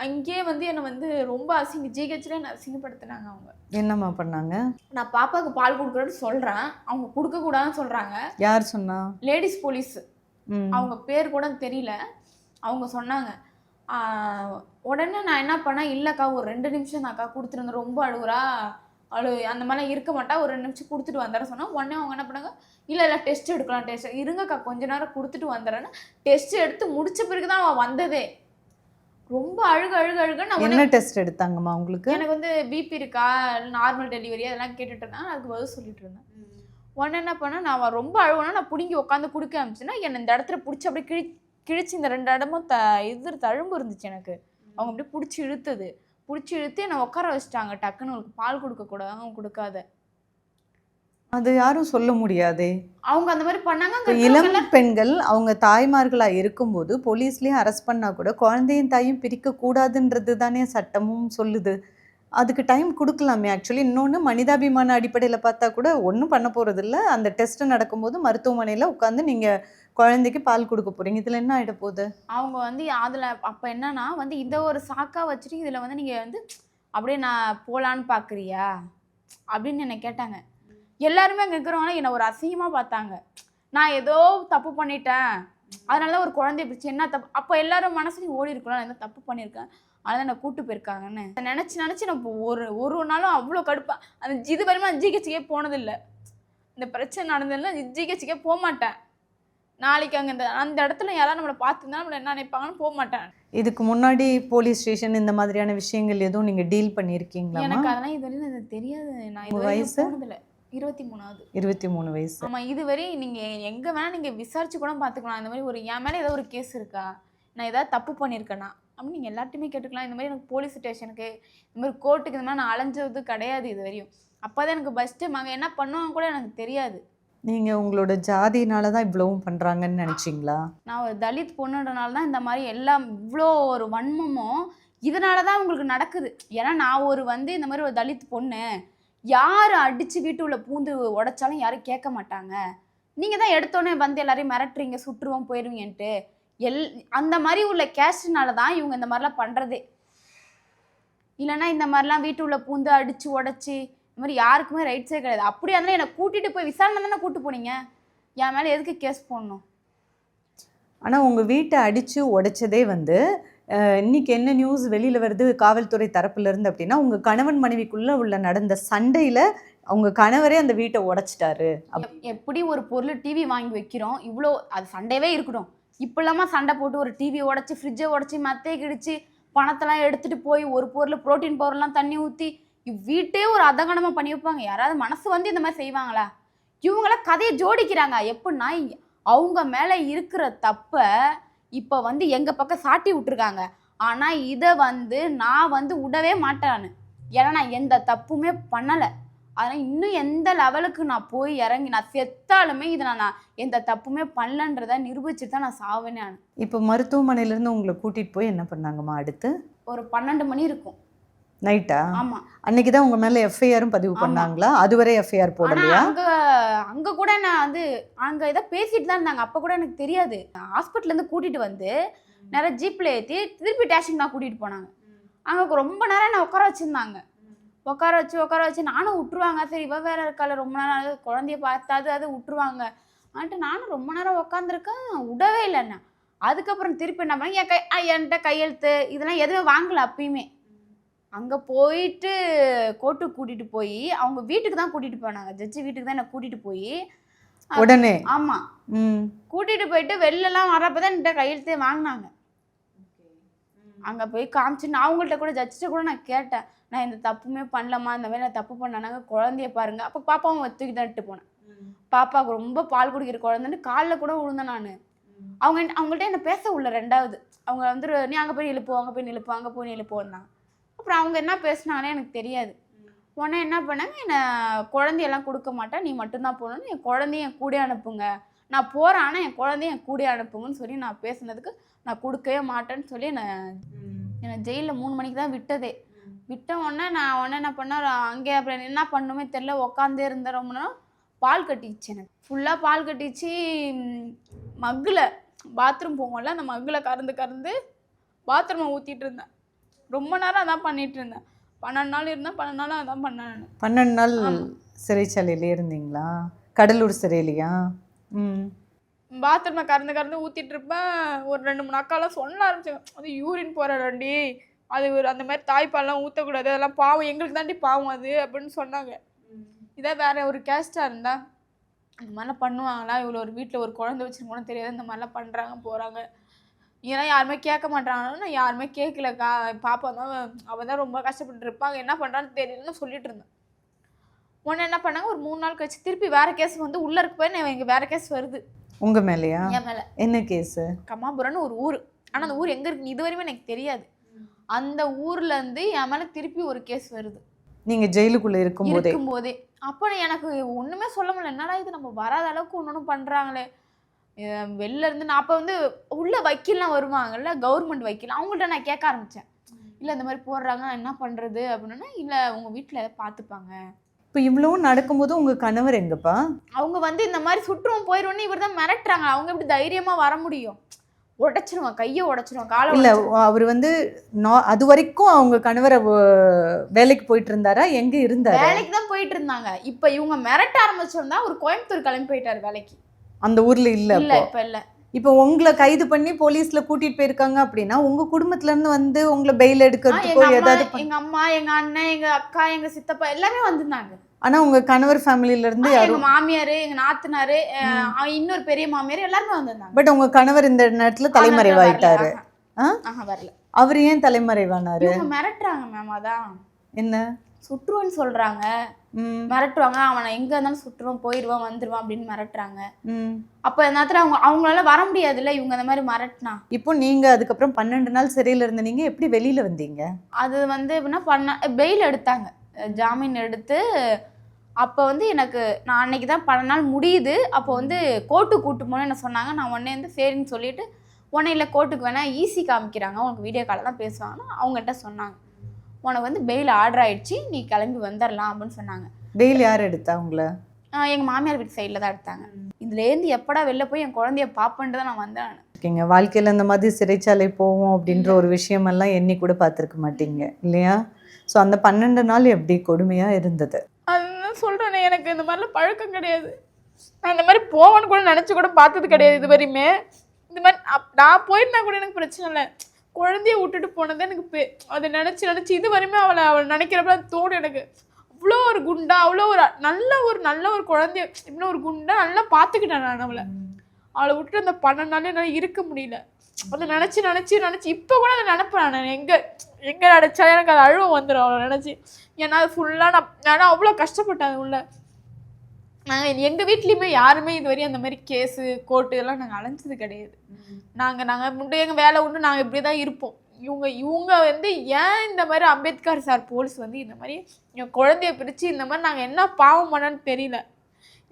அங்கேயே வந்து என்னை வந்து ரொம்ப ஜிஹெச்ல என்னை அசிங்கப்படுத்தினாங்க. அவங்க என்னம்மா பண்ணாங்க? நான் பாப்பாவுக்கு பால் கொடுக்குறேன்னு சொல்கிறேன், அவங்க கொடுக்கக்கூடாதுன்னு சொல்கிறாங்க. யார் சொன்னா? Ladies police. அவங்க பேர் கூட தெரியல. அவங்க சொன்னாங்க. உடனே நான் என்ன பண்ணேன், இல்லைக்கா ஒரு 2 நிமிஷம் தான்க்கா கொடுத்துருந்தேன், ரொம்ப அழுகுறா, அந்த மாதிரிலாம் இருக்க மாட்டா, ஒரு 2 நிமிஷம் கொடுத்துட்டு வந்துடுறேன் சொன்னால். உடனே அவங்க என்ன பண்ணாங்க, இல்லை டெஸ்ட் எடுக்கலாம், டெஸ்ட் இருங்கக்கா கொஞ்ச நேரம் கொடுத்துட்டு வந்துடுறேன்னு டெஸ்ட் எடுத்து முடிச்ச பிறகு தான் அவள் வந்ததே. ரொம்ப அழுக நான் என்ன டெஸ்ட் எடுத்தாங்கம்மா உங்களுக்கு? எனக்கு வந்து பிபி இருக்கா, நார்மல் டெலிவரி அதெல்லாம் கேட்டுட்டு இருந்தேன். அதுக்கு பதில் சொல்லிட்டு இருந்தேன். உடனே என்ன பண்ணேன், நான் ரொம்ப அழுவேன்னா நான் பிடுங்கி உட்காந்து கொடுக்க ஆரம்பிச்சுன்னா என்னை இந்த இடத்துல பிடிச்சி அப்படியே கிழிச்சு இந்த 2 இடமும் தழும்பு இருந்துச்சு எனக்கு. அவங்க அப்படியே பிடிச்சி இழுத்து என்னை உட்கார வச்சுட்டாங்க. டக்குன்னு உங்களுக்கு பால் கொடுக்கக்கூடாது, அவங்க கொடுக்காத. அது யாரும் சொல்ல முடியாதே. அவங்க அந்த மாதிரி பண்ணாங்க. இளம் பெண்கள் அவங்க தாய்மார்களா இருக்கும்போது போலீஸ்லயும் அரெஸ்ட் பண்ணா கூட குழந்தையும் தாயும் பிரிக்க கூடாதுன்றது தானே சட்டமும் சொல்லுது. அதுக்கு டைம் கொடுக்கலாமே. ஆக்சுவலி இன்னொன்று, மனிதாபிமான அடிப்படையில் பார்த்தா கூட ஒன்றும் பண்ண போகிறது இல்லை. அந்த டெஸ்ட் நடக்கும்போது மருத்துவமனையில் உட்காந்து நீங்கள் குழந்தைக்கு பால் கொடுக்க போகிறீங்க, இதில் என்ன ஆகிட போகுது? அவங்க வந்து அதில் அப்போ என்னன்னா வந்து இதை ஒரு சாக்கா வச்சுட்டு இதில் வந்து நீங்கள் வந்து அப்படியே நான் போகலான்னு பார்க்குறியா அப்படின்னு என்னை கேட்டாங்க. எல்லாருமே அங்கே இருக்கிறவங்க என்னை ஒரு அசிங்கமாக பார்த்தாங்க. நான் ஏதோ தப்பு பண்ணிட்டேன், அதனால தான் ஒரு குழந்தைய பிடிச்சி என்ன தப்பு. அப்போ எல்லாரும் மனசுலையும் ஓடி இருக்கலாம், நான் எந்த தப்பு பண்ணியிருக்கேன், அதனால் என்னை கூப்பிட்டு போயிருக்காங்கன்னு நினச்சி நான் இப்போ ஒரு நாளும் அவ்வளோ கடுப்பாக அந்த இது வரைக்கும் நான் ஜிஹெச்சுக்கே போனதில்லை. இந்த பிரச்சனை நடந்ததுல ஜிஹெச்சுக்கே போக மாட்டேன். நாளைக்கு அங்கே அந்த இடத்துல யாராவது நம்மளை பார்த்துருந்தா நம்மளை என்ன நினைப்பாங்கன்னு போக மாட்டேன். இதுக்கு முன்னாடி போலீஸ் ஸ்டேஷன் இந்த மாதிரியான விஷயங்கள் எதுவும் நீங்கள் டீல் பண்ணியிருக்கீங்களா? எனக்கு அதெல்லாம் இதுவரையும் எனக்கு தெரியாது. நான் இது வயசு போனதில்லை. 23ஆவது. 23 வயசு. ஆமாம். இதுவரை நீங்கள் எங்கே வேணால் நீங்கள் விசாரிச்சு கூட பார்த்துக்கலாம். இந்த மாதிரி என் மேலே ஏதோ ஒரு கேஸ் இருக்கா, நான் ஏதாவது தப்பு பண்ணியிருக்கேனா அப்படின்னு நீங்கள் எல்லாத்தையுமே கேட்டுக்கலாம். இந்த மாதிரி எனக்கு போலீஸ் ஸ்டேஷனுக்கு இந்த மாதிரி கோர்ட்டுக்கு இந்த மாதிரி நான் அலைஞ்சது கிடையாது இது வரையும். அப்போ தான் எனக்கு ஃபஸ்ட் டைம். அங்கே என்ன பண்ணுவாங்க கூட எனக்கு தெரியாது. நீங்கள் உங்களோட ஜாதினால தான் இவ்வளவும் பண்ணுறாங்கன்னு நினச்சிங்களா? நான் ஒரு தலித் பொண்ணுன்றனால தான் இந்த மாதிரி எல்லாம் இவ்வளோ ஒரு வன்மமும் இதனால தான் உங்களுக்கு நடக்குது. ஏன்னா நான் இந்த மாதிரி ஒரு தலித் பொண்ணு, யார் அடித்து வீட்டுக்குள்ளே பூந்து உடைச்சாலும் யாரும் கேட்க மாட்டாங்க. நீங்கள் தான் எடுத்தோடனே வந்து எல்லாரையும் மிரட்டுறீங்க, சுற்றுவோம் போயிடுவீங்கன்ட்டு. அந்த மாதிரி உள்ள கேஸ்ட்னால தான் இவங்க இந்த மாதிரிலாம் பண்ணுறதே. இல்லைன்னா இந்த மாதிரிலாம் வீட்டுக்குள்ளே பூந்து அடித்து உடச்சி இந்த மாதிரி யாருக்குமே ரைட்ஸே கிடையாது. அப்படியே இருந்தாலும் என்னை கூட்டிகிட்டு போய் விசாரணை தானே கூப்பிட்டு போனீங்க, என் மேலே எதுக்கு கேஸ் போடணும்? ஆனால் உங்கள் வீட்டை அடித்து உடைச்சதே இன்னைக்கு என்ன நியூஸ் வெளியில் வருது காவல்துறை தரப்புலேருந்து அப்படின்னா, உங்கள் கணவன் மனைவிக்குள்ளே உள்ள நடந்த சண்டையில் அவங்க கணவரே அந்த வீட்டை உடைச்சிட்டாரு. எப்படி ஒரு பொருள் டிவி வாங்கி வைக்கிறோம், இவ்வளோ அது சண்டையவே இருக்கட்டும், இப்போ இல்லாமல் சண்டை போட்டு ஒரு டிவி உடச்சி, ஃப்ரிட்ஜை உடச்சி, மத்தையை கிடிச்சு, பணத்தெல்லாம் எடுத்துகிட்டு போய் ஒரு பொருள் ப்ரோட்டீன் பவுடர்லாம் தண்ணி ஊற்றி வீட்டே ஒரு அதகனமாக பண்ணி வைப்பாங்க. யாராவது மனசு இந்த மாதிரி செய்வாங்களா? இவங்களாம் கதையை ஜோடிக்கிறாங்க. எப்படின்னா அவங்க மேலே இருக்கிற தப்பை இப்போ வந்து எங்கள் பக்கம் சாட்டி விட்டுருக்காங்க. ஆனால் இதை வந்து நான் வந்து விடவே மாட்டேன். ஏன்னா நான் எந்த தப்புமே பண்ணலை. அதனால் இன்னும் எந்த லெவலுக்கு நான் போய் இறங்கி நான் செத்தாலுமே இதை நான் எந்த தப்புமே பண்ணலன்றதை நிரூபிச்சுட்டு தான் நான் சாவேனே. நான் இப்போ மருத்துவமனையிலேருந்து உங்களை கூட்டிகிட்டு போய் என்ன பண்ணாங்கம்மா அடுத்து? ஒரு 12 மணி இருக்கும் நைட்டா? ஆமாம். அன்னைக்கு தான் உங்கள் மேலே எஃப்ஐஆரும் பதிவு பண்ணாங்களா? அதுவரை எஃப்ஐஆர் போடலையா? அங்கே கூட நான் வந்து அங்கே ஏதோ பேசிட்டு தான் இருந்தாங்க. அப்போ கூட எனக்கு தெரியாது. ஹாஸ்பிட்டல்லேருந்து கூட்டிகிட்டு வந்து நிறைய ஜீப்பில் ஏற்றி திருப்பி டேஷன் தான் கூட்டிகிட்டு போனாங்க. அங்கே ரொம்ப நேரம் என்ன உட்கார வச்சுருந்தாங்க. உட்கார வச்சு நானும் விட்டுருவாங்க. சரி இவ வேற இருக்கால, ரொம்ப நேரம் குழந்தைய பார்த்தாது அது விட்டுருவாங்க ஆன்ட்டு நானும் ரொம்ப நேரம் உட்காந்துருக்கேன். விடவே இல்லைண்ணா. அதுக்கப்புறம் திருப்பி என்ன பண்ணேன், என்கிட்ட கையெழுத்து இதெல்லாம் எதுவுமே வாங்கலை. அப்பயுமே அங்கே போயிட்டு கோர்ட்டுக்கு கூட்டிகிட்டு போய் அவங்க வீட்டுக்கு தான் கூட்டிகிட்டு போனாங்க. ஜட்ஜி வீட்டுக்கு தான் என்னை கூட்டிகிட்டு போய் உடனே? ஆமாம், கூட்டிகிட்டு போயிட்டு வெளிலலாம் வர்றப்ப தான் என்கிட்ட கையெழுத்தே வாங்கினாங்க. அங்கே போய் காமிச்சு நான் அவங்கள்ட்ட கூட ஜட்ஜிட்ட கூட நான் கேட்டேன், நான் இந்த தப்புமே பண்ணலம்மா, இந்த மாதிரி நான் தப்பு பண்ணாங்க, குழந்தைய பாருங்க. அப்போ பாப்பாவும் தூக்கி தட்டு போனேன். பாப்பாவுக்கு ரொம்ப பால் குடிக்கிற குழந்தைன்னு காலில் கூட விழுந்தேன் நான். அவங்கள்ட்ட என்ன பேச உள்ள. ரெண்டாவது அவங்க வந்து நீ அங்கே போய் நிலுப்போம், அங்கே போய் நிலுப்போம், அங்கே போய் நிலுப்போன்னாங்க. அப்புறம் அவங்க என்ன பேசினாங்கன்னே எனக்கு தெரியாது. உடனே என்ன பண்ணாங்க, என்னை குழந்தையெல்லாம் கொடுக்க மாட்டேன், நீ மட்டும்தான் போகணுன்னு, என் குழந்தைய என் கூட அனுப்புங்க, நான் போகிறேன் ஆனால் என் குழந்தைய என் கூட அனுப்புங்கன்னு சொல்லி நான் பேசுனதுக்கு நான் கொடுக்கவே மாட்டேன்னு சொல்லி என்னை ஜெயிலில் 3 மணிக்கு தான் விட்டதே. விட்ட உடனே நான் என்ன பண்ணேன், அங்கே அப்புறம் என்ன பண்ணுமே தெரில, உக்காந்தே இருந்தேன். ரொம்ப நேரம் பால் கட்டிச்சு, எனக்கு ஃபுல்லாக பால் கட்டிச்சு. மக்கில் பாத்ரூம் போவோம்ல, அந்த மக்கில் கறந்து பாத்ரூமை ஊற்றிட்டு இருந்தேன். ரொம்ப நேரம் அதான் பண்ணிட்டு இருந்தேன். 12 நாள் இருந்தேன். 12 நாள் அதான் பண்ணேன். 12 நாள் சிறைச்சாலையிலே இருந்தீங்களா? கடலூர் சிறையிலையா? பாத்ரூமை கறந்து ஊற்றிட்டு இருப்பேன். ஒரு 2-3 அக்காலாம் சொல்ல ஆரம்பிச்சாங்க, அது யூரின் போகிறாண்டி, அது ஒரு அந்த மாதிரி தாய்ப்பால்லாம் ஊற்றக்கூடாது, அதெல்லாம் பாவம், எங்களுக்கு தாண்டி பாவம் அது அப்படின்னு சொன்னாங்க. இதே வேற ஒரு கேஸ்டாக இருந்தால் இந்த மாதிரிலாம் பண்ணுவாங்களா, இவ்வளோ ஒரு வீட்டில் ஒரு குழந்தை வச்சுருக்கோன்னு தெரியாது, இந்த மாதிரிலாம் பண்ணுறாங்க போகிறாங்க, ஏன்னா யாருமே கேட்க மாட்டாங்கன்னா நான் யாருமே கேட்கலக்கா, பாப்பா தான் அவள் தான் ரொம்ப கஷ்டப்பட்டு இருப்பாங்க, என்ன பண்ணுறான்னு தெரியலன்னு சொல்லிட்டு இருந்தேன். உடனே என்ன பண்ணாங்க, ஒரு 3 நாள் கழிச்சு திருப்பி வேற கேஸ் வந்து உள்ள இருக்கு போய் இங்கே வேற கேஸ் வருது. உங்க மேலையா? என் மேல. என்ன கேஸ்? கம்மாபுரம்னு ஒரு ஊர். ஆனா அந்த ஊர் எங்க இருக்கு இதுவரையுமே எனக்கு தெரியாது. அந்த ஊர்ல இருந்து என் மேல திருப்பி ஒரு கேஸ் வருது. நீங்க ஜெயிலுக்குள்ள இருக்கும்போதே. அப்ப எனக்கு ஒண்ணுமே சொல்ல முடியல, என்னடா இது நம்ம வராத அளவுக்கு ஒன்றும் பண்றாங்களே. வெளில இருந்து நான் அப்ப வந்து உள்ள வக்கீல்லாம் வருவாங்கல்ல, கவர்மெண்ட் வக்கீல், அவங்கள்ட்ட நான் கேட்க ஆரம்பிச்சேன், இல்ல இந்த மாதிரி போடுறாங்க என்ன பண்றது அப்படின்னா, இல்ல உங்க வீட்டுல எதை பார்த்துப்பாங்க. இப்போ இவ்வளவும் நடக்கும்போது உங்க கணவர் எங்கப்பா? அவங்க வந்து இந்த மாதிரி சுற்றுவோம் போயிடுவோன்னு இவர் தான் மிரட்டுறாங்க. அவங்க எப்படி தைரியமா வர முடியும்? உடைச்சிருவான், கையை உடைச்சிருவான், காலை. இல்ல அவர் வந்து அது வரைக்கும் அவங்க கணவரை வேலைக்கு போயிட்டு இருந்தாரா, எங்க இருந்தாரு? வேலைக்கு தான் போயிட்டு இருந்தாங்க. இப்ப இவங்க மிரட்ட ஆரம்பிச்சிருந்தா ஒரு கோயம்புத்தூர் கிளம்பி போயிட்டாரு வேலைக்கு. அந்த ஊர்ல இல்ல இப்ப இல்ல. இப்போ உங்களை கைது பண்ணி போலீஸ்ல கூட்டிட்டு போயிருக்காங்க அப்படின்னா உங்க குடும்பத்துல இருந்து வந்து உங்களை பெயில் எடுக்கிறதுக்கோ ஏதாவது? எங்க அம்மா, எங்க அண்ணன், எங்க அக்கா, எங்க சித்தப்பா எல்லாமே வந்திருந்தாங்க. ஆனா உங்க கணவர் ஃபேமிலில இருந்து எங்க மாமியாரு, எங்க நாத்தனாரு, இன்னொரு பெரிய மாமியார் எல்லாருமே வந்திருந்தாங்க. பட் உங்க கணவர் இந்த நேரத்துல தலைமறைவாயிட்டாரு. வரல. அவர் ஏன் தலைமறைவானாரு? மிரட்டுறாங்க மேம். அதான் என்ன சுற்றுவன்னு சொல்றாங்க, மிரட்டுவாங்க, அவனை எங்க இருந்தாலும் சுற்றுவான், போயிடுவான், வந்துருவான் அப்படின்னு மிரட்டுறாங்க. அப்ப அந்த நேரத்துல அவங்களால வர முடியாதுல்ல, இவங்க அந்த மாதிரி மிரட்டினா. இப்போ நீங்க அதுக்கப்புறம் 12 நாள் சிறையில இருந்த நீங்க எப்படி வெளியில வந்தீங்க? அது வந்து எப்படின்னா பெயில் எடுத்தாங்க, ஜாமீன் எடுத்து. அப்போ வந்து எனக்கு நான் அன்னைக்கு தான் 12 நாள் முடியுது. அப்போ வந்து கோர்ட்டுக்கு கூட்டு போனேன்னு என்ன சொன்னாங்க. நான் உடனே வந்து சரின்னு சொல்லிட்டு, உடனே இல்லை கோர்ட்டுக்கு வேணா ஈஸி காமிக்கிறாங்க, உனக்கு வீடியோ காலில் தான் பேசுவாங்கன்னா அவங்ககிட்ட சொன்னாங்க, உனக்கு வந்து பெயில் ஆர்டர் ஆயிடுச்சு, நீ கிளம்பி வந்துடலாம் அப்படின்னு சொன்னாங்க. பெயில் யார் எடுத்தா உங்களை? எங்கள் மாமியார் வீட்டு சைடில் தான் எடுத்தாங்க. இதுலேருந்து எப்படா வெளில போய் என் குழந்தைய பார்ப்பேன்ட்டு தான் நான் வந்தேன். ஓகேங்க, வாழ்க்கையில் இந்த மாதிரி சிறைச்சாலை போவோம் அப்படின்ற ஒரு விஷயமெல்லாம் எண்ணி கூட பார்த்துருக்க மாட்டீங்க இல்லையா? ஸோ அந்த 12 நாள் எப்படி கொடுமையாக இருந்தது? அதுதான் சொல்கிறேனே, எனக்கு இந்த மாதிரிலாம் பழக்கம் கிடையாது. நான் இந்த மாதிரி போவேன்னு கூட நினச்சி கூட பார்த்தது கிடையாது இது வரையுமே. இந்த மாதிரி நான் போயிருந்தா கூட எனக்கு பிரச்சனை இல்லை. குழந்தைய விட்டுட்டு போனது எனக்கு அதை நினச்சி இது வரையுமே அவள் நினைக்கிறப்ப தோணும் எனக்கு. அவ்வளோ ஒரு குண்டா, அவ்வளோ ஒரு நல்ல ஒரு குழந்தைய இன்னும் ஒரு குண்டா நல்லா பார்த்துக்கிட்டேன் நான். அவளை விட்டு அந்த 12 நாள் என்னால் இருக்க முடியல. அதை நினச்சி இப்போ கூட அதை நினைப்பேன் நான். எங்கே நினச்சா எனக்கு அது அழுவ வந்துடும் அவளை நினச்சி. ஏன்னா அது ஃபுல்லாக நான் அவ்வளோ கஷ்டப்பட்டேன் அது உள்ள. நாங்கள் எங்கள் வீட்லேயுமே யாருமே இது வரையும் அந்த மாதிரி கேஸு கோர்ட்டு இதெல்லாம் நாங்கள் அலைஞ்சது கிடையாது. நாங்கள் முன்னே எங்கள் வேலை உண்டு, நாங்கள் இப்படி தான் இருப்போம். இவங்க வந்து ஏன் இந்த மாதிரி அம்பேத்கர் சார் போலீஸ் வந்து இந்த மாதிரி என் குழந்தைய பிரித்து இந்த மாதிரி நாங்கள் என்ன பாவம் பண்ணோன்னு தெரியல.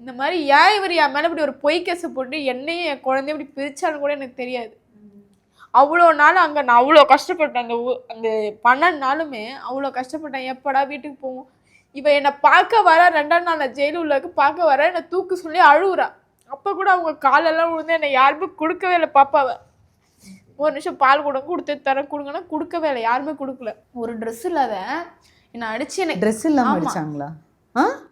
இந்த மாதிரி ஏன் இவர் என் மேலே இப்படி ஒரு பொய் கேஸை போட்டு என்னையும் என் குழந்தைய இப்படி பிரித்தான்னு கூட எனக்கு தெரியாது. அவ்வளோ நாள் அங்கே நான் அவ்வளோ கஷ்டப்பட்டேன். அந்த 12 நாளுமே அவ்வளோ கஷ்டப்பட்டேன். எப்படா வீட்டுக்கு போவோம். இவன் என்னை பார்க்க வர 2ஆம் நாள் நான் ஜெயிலு உள்ளக்கு பார்க்க வர என்னை தூக்கு சொல்லி அழுகுறா. அப்போ கூட அவங்க காலெல்லாம் விழுந்து என்னை யாருமே கொடுக்கவே இல்லை. பாப்பாவை ஒரு நிமிஷம் பால் கொடுத்து தரேன் கொடுங்கன்னா கொடுக்கவே இல்லை, யாருமே கொடுக்கல. ஒரு ட்ரெஸ் இல்லாத என்னை அடிச்சு எனக்கு ட்ரெஸ் இல்லாம அடிச்சாங்களா?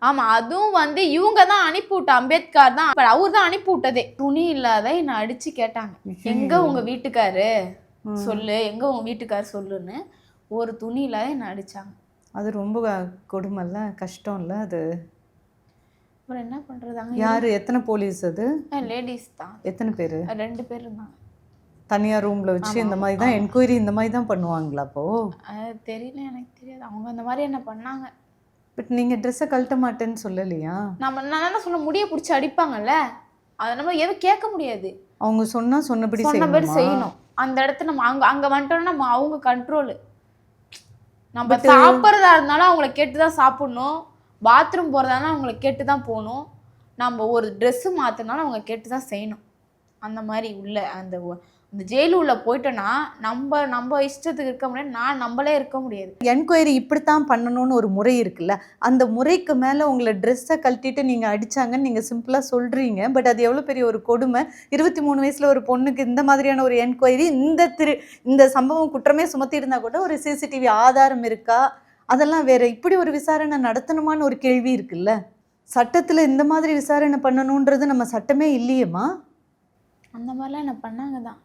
ஆமா, அதுவும் வந்து இவங்க தான் அனுப்பி விட்ட, அம்பேத்கர் தான் அவர் தான் அனுப்பி விட்டதே. துணி இல்லாத என்னை அடிச்சு கேட்டாங்க, எங்க உங்க வீட்டுக்காரு சொல்லு, எங்க உங்க வீட்டுக்காரு சொல்லுன்னு. ஒரு துணி இல்லாத என்னை அடிச்சாங்க. அது ரொம்ப கொடுமைல்ல, கஷ்டம் இல்லை அது. அப்புறம் என்ன பண்றதாங்க? யாரு, எத்தனை போலீஸ்? அது லேடிஸ் தான். எத்தனை பேரு? 2 பேர் இருந்தாங்க. தனியார் ரூம்ல வச்சு இந்த மாதிரி தான் என்கொயரி இந்த மாதிரி தான் பண்ணுவாங்களா? அப்போ அது தெரியல, எனக்கு தெரியாது. அவங்க அந்த மாதிரி என்ன பண்ணாங்க. பட் நீங்க ட்ரெஸ்ஸை கழட்ட மாட்டேன்னு சொல்லலையா? நான் என்ன சொல்ல, முடிய பிடிச்சி அடிப்பாங்கல்ல, அதை நம்ம எதுவும் கேட்க முடியாது. அவங்க சொன்னபடி செய்யணும். அந்த இடத்துல நம்ம அங்க வந்துட்டோம்னா நம்ம அவங்க கண்ட்ரோலு. நம்ம சாப்பிட்றதா இருந்தாலும் அவங்கள கேட்டு தான் சாப்பிடணும். பாத்ரூம் போகிறதா இருந்தாலும் அவங்கள கேட்டு தான் போகணும். நம்ம ஒரு ட்ரெஸ்ஸு மாற்றினாலும் அவங்க கேட்டு தான் செய்யணும். அந்த மாதிரி உள்ள அந்த ஜெயிலு உள்ள போயிட்டோன்னா நம்ம இஷ்டத்துக்கு இருக்க முடியாது. நம்மளே இருக்க முடியாது. என்கொயரி இப்படித்தான் பண்ணணும்னு ஒரு முறை இருக்குல்ல, அந்த முறைக்கு மேலே உங்களை ட்ரெஸ்ஸை கழட்டிட்டு நீங்கள் அடித்தாங்கன்னு நீங்கள் சிம்பிளாக சொல்கிறீங்க. பட் அது எவ்வளோ பெரிய ஒரு கொடுமை. 23 வயசில் ஒரு பொண்ணுக்கு இந்த மாதிரியான ஒரு என்கொயரி, இந்த சம்பவம் குற்றமே சுமத்தி இருந்தால் கூட ஒரு சிசிடிவி ஆதாரம் இருக்கா, அதெல்லாம் வேற. இப்படி ஒரு விசாரணை நடத்தணுமான்னு ஒரு கேள்வி இருக்குல்ல. சட்டத்தில் இந்த மாதிரி விசாரணை பண்ணணுன்றது நம்ம சட்டமே இல்லையேம்மா. அந்த மாதிரிலாம் என்ன பண்ணாங்க தான்.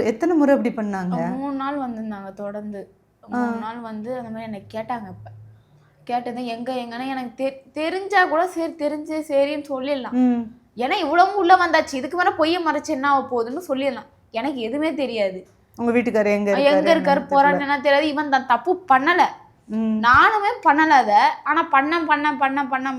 எத்தனை முறை அப்படி பண்ணாங்க? 3 நாள் வந்திருந்தாங்க தொடர்ந்து. 3 நாள் வந்து அந்த மாதிரி என்னை கேட்டாங்க. இப்போ கேட்டது எங்கன்னா எனக்கு தெரிஞ்சா கூட சரி சரின்னு சொல்லிடலாம். ஏன்னா இவ்வளவும் உள்ள வந்தாச்சு, இதுக்கு மேலே பொய்ய மறைச்சு என்ன ஆக போகுதுன்னு சொல்லிடலாம். எனக்கு எதுவுமே தெரியாது. உங்க வீட்டுக்காரர் எங்க இருக்காரு போறான்னு என்ன தெரியாது. இவன் தான் தப்பு பண்ணலை, நானுமே பண்ணலை அதை. ஆனால்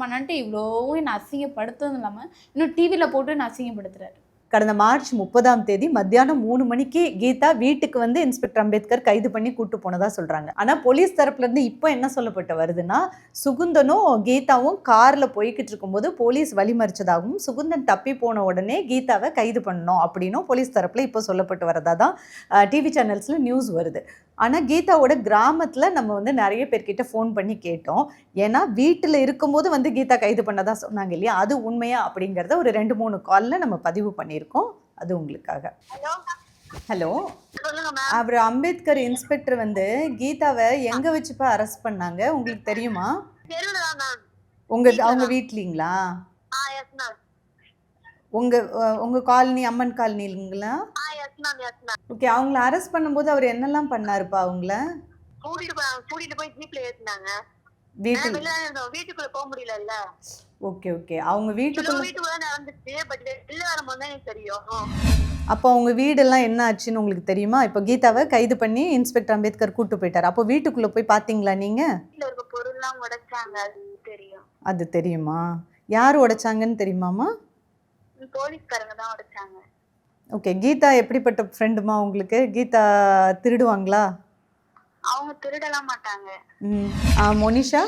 பண்ணன்ட்டு இவ்வளோவும் என்னை அசிங்கப்படுத்துறதும் இல்லாமல் இன்னும் டிவியில் போட்டு என்னை அசிங்கப்படுத்துறாரு. கடந்த மார்ச் 30ஆம் தேதி மத்தியானம் 3 மணிக்கு கீதா வீட்டுக்கு வந்து இன்ஸ்பெக்டர் அம்பேத்கர் கைது பண்ணி கூட்டு போனதா சொல்றாங்க. ஆனா போலீஸ் தரப்புல இருந்து இப்போ என்ன சொல்லப்பட்டு வருதுன்னா, சுகுந்தனும் கீதாவும் கார்ல போய்கிட்டு இருக்கும்போது போலீஸ் வழிமறிச்சதாகவும், சுகுந்தன் தப்பி போன உடனே கீதாவை கைது பண்ணணும் அப்படின்னும் போலீஸ் தரப்புல இப்போ சொல்லப்பட்டு வரதா தான் டிவி சேனல்ஸ்ல நியூஸ் வருது. ஆனா கீதாவோட கிராமத்துல நம்ம வந்து நிறைய பேர்கிட்ட ஃபோன் பண்ணி கேட்டோம். ஏன்னா வீட்டுல இருக்கும்போது வந்து கீதா கைது பண்ணதா சொன்னாங்க இல்லையா, அது உண்மையா அப்படிங்கிறத ஒரு 2-3 கால்ல நம்ம பதிவு பண்ணியிருக்கோம். அது உங்களுக்காக. ஹலோ, அவர் அம்பேத்கர் இன்ஸ்பெக்டர் வந்து கீதாவை எங்க வச்சுப்பா அரெஸ்ட் பண்ணாங்க உங்களுக்கு தெரியுமா? அவங்க வீட்லீங்களா? உங்க காலனி அம்மன் காலனிங்களா? ஓகே. அவங்கள அரெஸ்ட் பண்ணும்போது அவர் என்னெல்லாம் பண்ணாருப்பா? அவங்கள கூட்டிட்டு போய் ஜீப்ல ஏத்துனாங்க. வீட்டுக்குள்ள போக முடியல. Okay okay. அவங்க வீட்டுக்குள்ள நடந்துச்சு. பட் வெளில வரும்போது தான் எனக்கு தெரியும். அப்போ அவங்க வீடெல்லாம் என்ன ஆச்சுன்னு உங்களுக்கு தெரியுமா? இப்போ கீதாவை கைது பண்ணி இன்ஸ்பெக்டர் அம்பேத்கர் கூட்டு போயிட்டார். அப்போ வீட்டுக்குள்ள போய் பாத்தீங்களா நீங்க? பொருள்லாம் உடைச்சாங்க, அது தெரியும். அது தெரியுமா? யார் உடைச்சாங்கன்னு தெரியுமாமா? போலீஸ்காரங்க தான் உடைச்சாங்க. ஓகே. கீதா எப்படிப்பட்ட ஃப்ரெண்டுமா உங்களுக்கு? கீதா திருடுவாங்களா? அவங்க திருடலாம் மாட்டாங்க. மோனிஷா,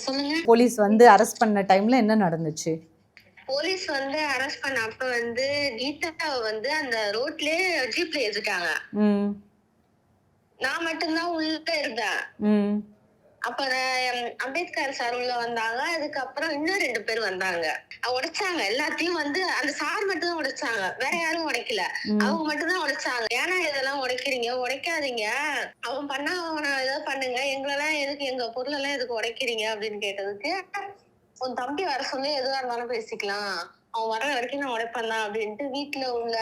சொல்லுங்க. போலீஸ் வந்து அரெஸ்ட் பண்ண டைம்ல என்ன நடந்துச்சு? போலீஸ் வந்து அரெஸ்ட் பண்ண அப்ப வந்து கீதாவை வந்து அந்த ரோட்லயே ஜீப்ல ஏத்துட்டாங்க. நான் மட்டும்தான் உள்ள இருந்தேன். அப்ப அம்பேத்கர் சார் உள்ள வந்தாங்க. அதுக்கப்புறம் இன்னும் 2 பேர் வந்தாங்க. உடைச்சாங்க எல்லாத்தையும். வந்து அந்த சார் மட்டும் தான் உடைச்சாங்க, வேற யாரும் உடைக்கல. அவங்க மட்டும் தான் உடைச்சாங்க. ஏன்னா இதெல்லாம் உடைக்கிறீங்க, உடைக்காதீங்க, அவன் பண்ணா அவனை ஏதாவது பண்ணுங்க, எங்களெல்லாம் எதுக்கு, எங்க பொருள் எல்லாம் எதுக்கு உடைக்கிறீங்க அப்படின்னு கேட்டதுக்கு, உன் தம்பி வர சொல்லி எதுவா இருந்தாலும் பேசிக்கலாம், அவன் வர்ற வரைக்கும் நான் உடைப்பேன் தான் அப்படின்ட்டு வீட்டுல உள்ள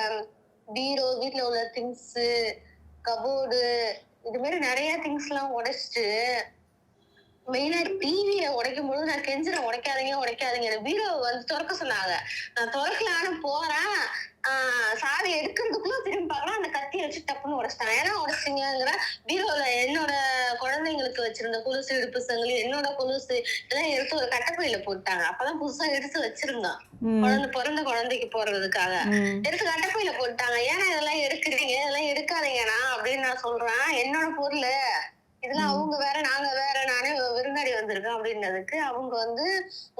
பீரோ, வீட்டுல உள்ள திங்ஸ், கபோர்டு, இது மாதிரி நிறைய திங்ஸ் எல்லாம் உடைச்சிட்டு, மெயினா டிவியை உடைக்கும் போது நான் கெஞ்சிரேன், உடைக்காதீங்க. பீரோ வந்து திறக்க சொன்னாங்க. நான் திறக்கலான்னு போறேன். சாவி எடுக்கிறதுக்குள்ள திரும்பி பார்க்கலாம், அந்த கத்தியை வச்சு டப்புன்னு உடைச்சிட்டாங்க. ஏன்னா உடைச்சிங்கிற பீரோல என்னோட குழந்தைங்களுக்கு வைக்க வச்சிருந்த கொலுசு, இடுப்பு சங்கிலி, என்னோட கொலுசு எல்லாம் எடுத்து ஒரு கட்டப்பையில போட்டாங்க. அப்பதான் புதுசா எடுத்து வச்சிருந்தோம், பிறந்த குழந்தைக்கு போடுறதுக்காக எடுத்து கட்டப்பையில போட்டாங்க. ஏன்னா இதெல்லாம் எடுக்கிறீங்க, இதெல்லாம் எடுக்காதீங்கண்ணா அப்படின்னு நான் சொல்றேன். என்னோட பொருள் இதெல்லாம் அவங்க வேற நாங்க வேற, நானே விருந்தாடி வந்திருக்கேன் அப்படின்னதுக்கு அவங்க வந்து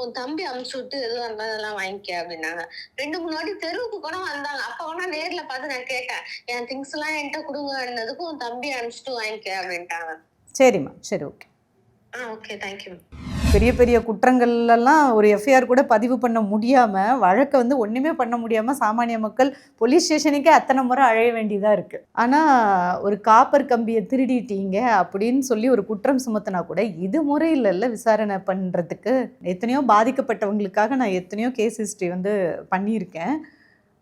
உன் தம்பி அமுச்சு விட்டு எதுவும் இருந்தா இதெல்லாம் வாங்கிக்க அப்படின்னாங்க. 2-3 வாட்டி தெருவுக்கு கூட வந்தாங்க. அப்ப வேணா நேர்ல பார்த்து நான் கேட்டேன், என் திங்ஸ் எல்லாம் என்கிட்ட கொடுங்க அப்படின்னதுக்கு உன் தம்பி அனுப்பிச்சுட்டு வாங்கிக்க அப்படின்ட்டாங்க. சரிம்மா, சரி, ஓகே. Okay, thank you. பெரிய பெரிய குற்றங்கள்லாம் ஒரு எஃப்ஐஆர் கூட பதிவு பண்ண முடியாமல், வழக்கை வந்து ஒன்றுமே பண்ண முடியாமல் சாமானிய மக்கள் போலீஸ் ஸ்டேஷனுக்கே அத்தனை முறை அழைய வேண்டியதாக இருக்குது. ஆனால் ஒரு காப்பர் கம்பியை திருடிட்டீங்க அப்படின்னு சொல்லி ஒரு குற்றம் சுமத்தினா கூட இது முறை இல்லைல்ல விசாரணை பண்ணுறதுக்கு. எத்தனையோ பாதிக்கப்பட்டவங்களுக்காக நான் எத்தனையோ கேஸ் ஹிஸ்ட்ரி வந்து பண்ணியிருக்கேன்.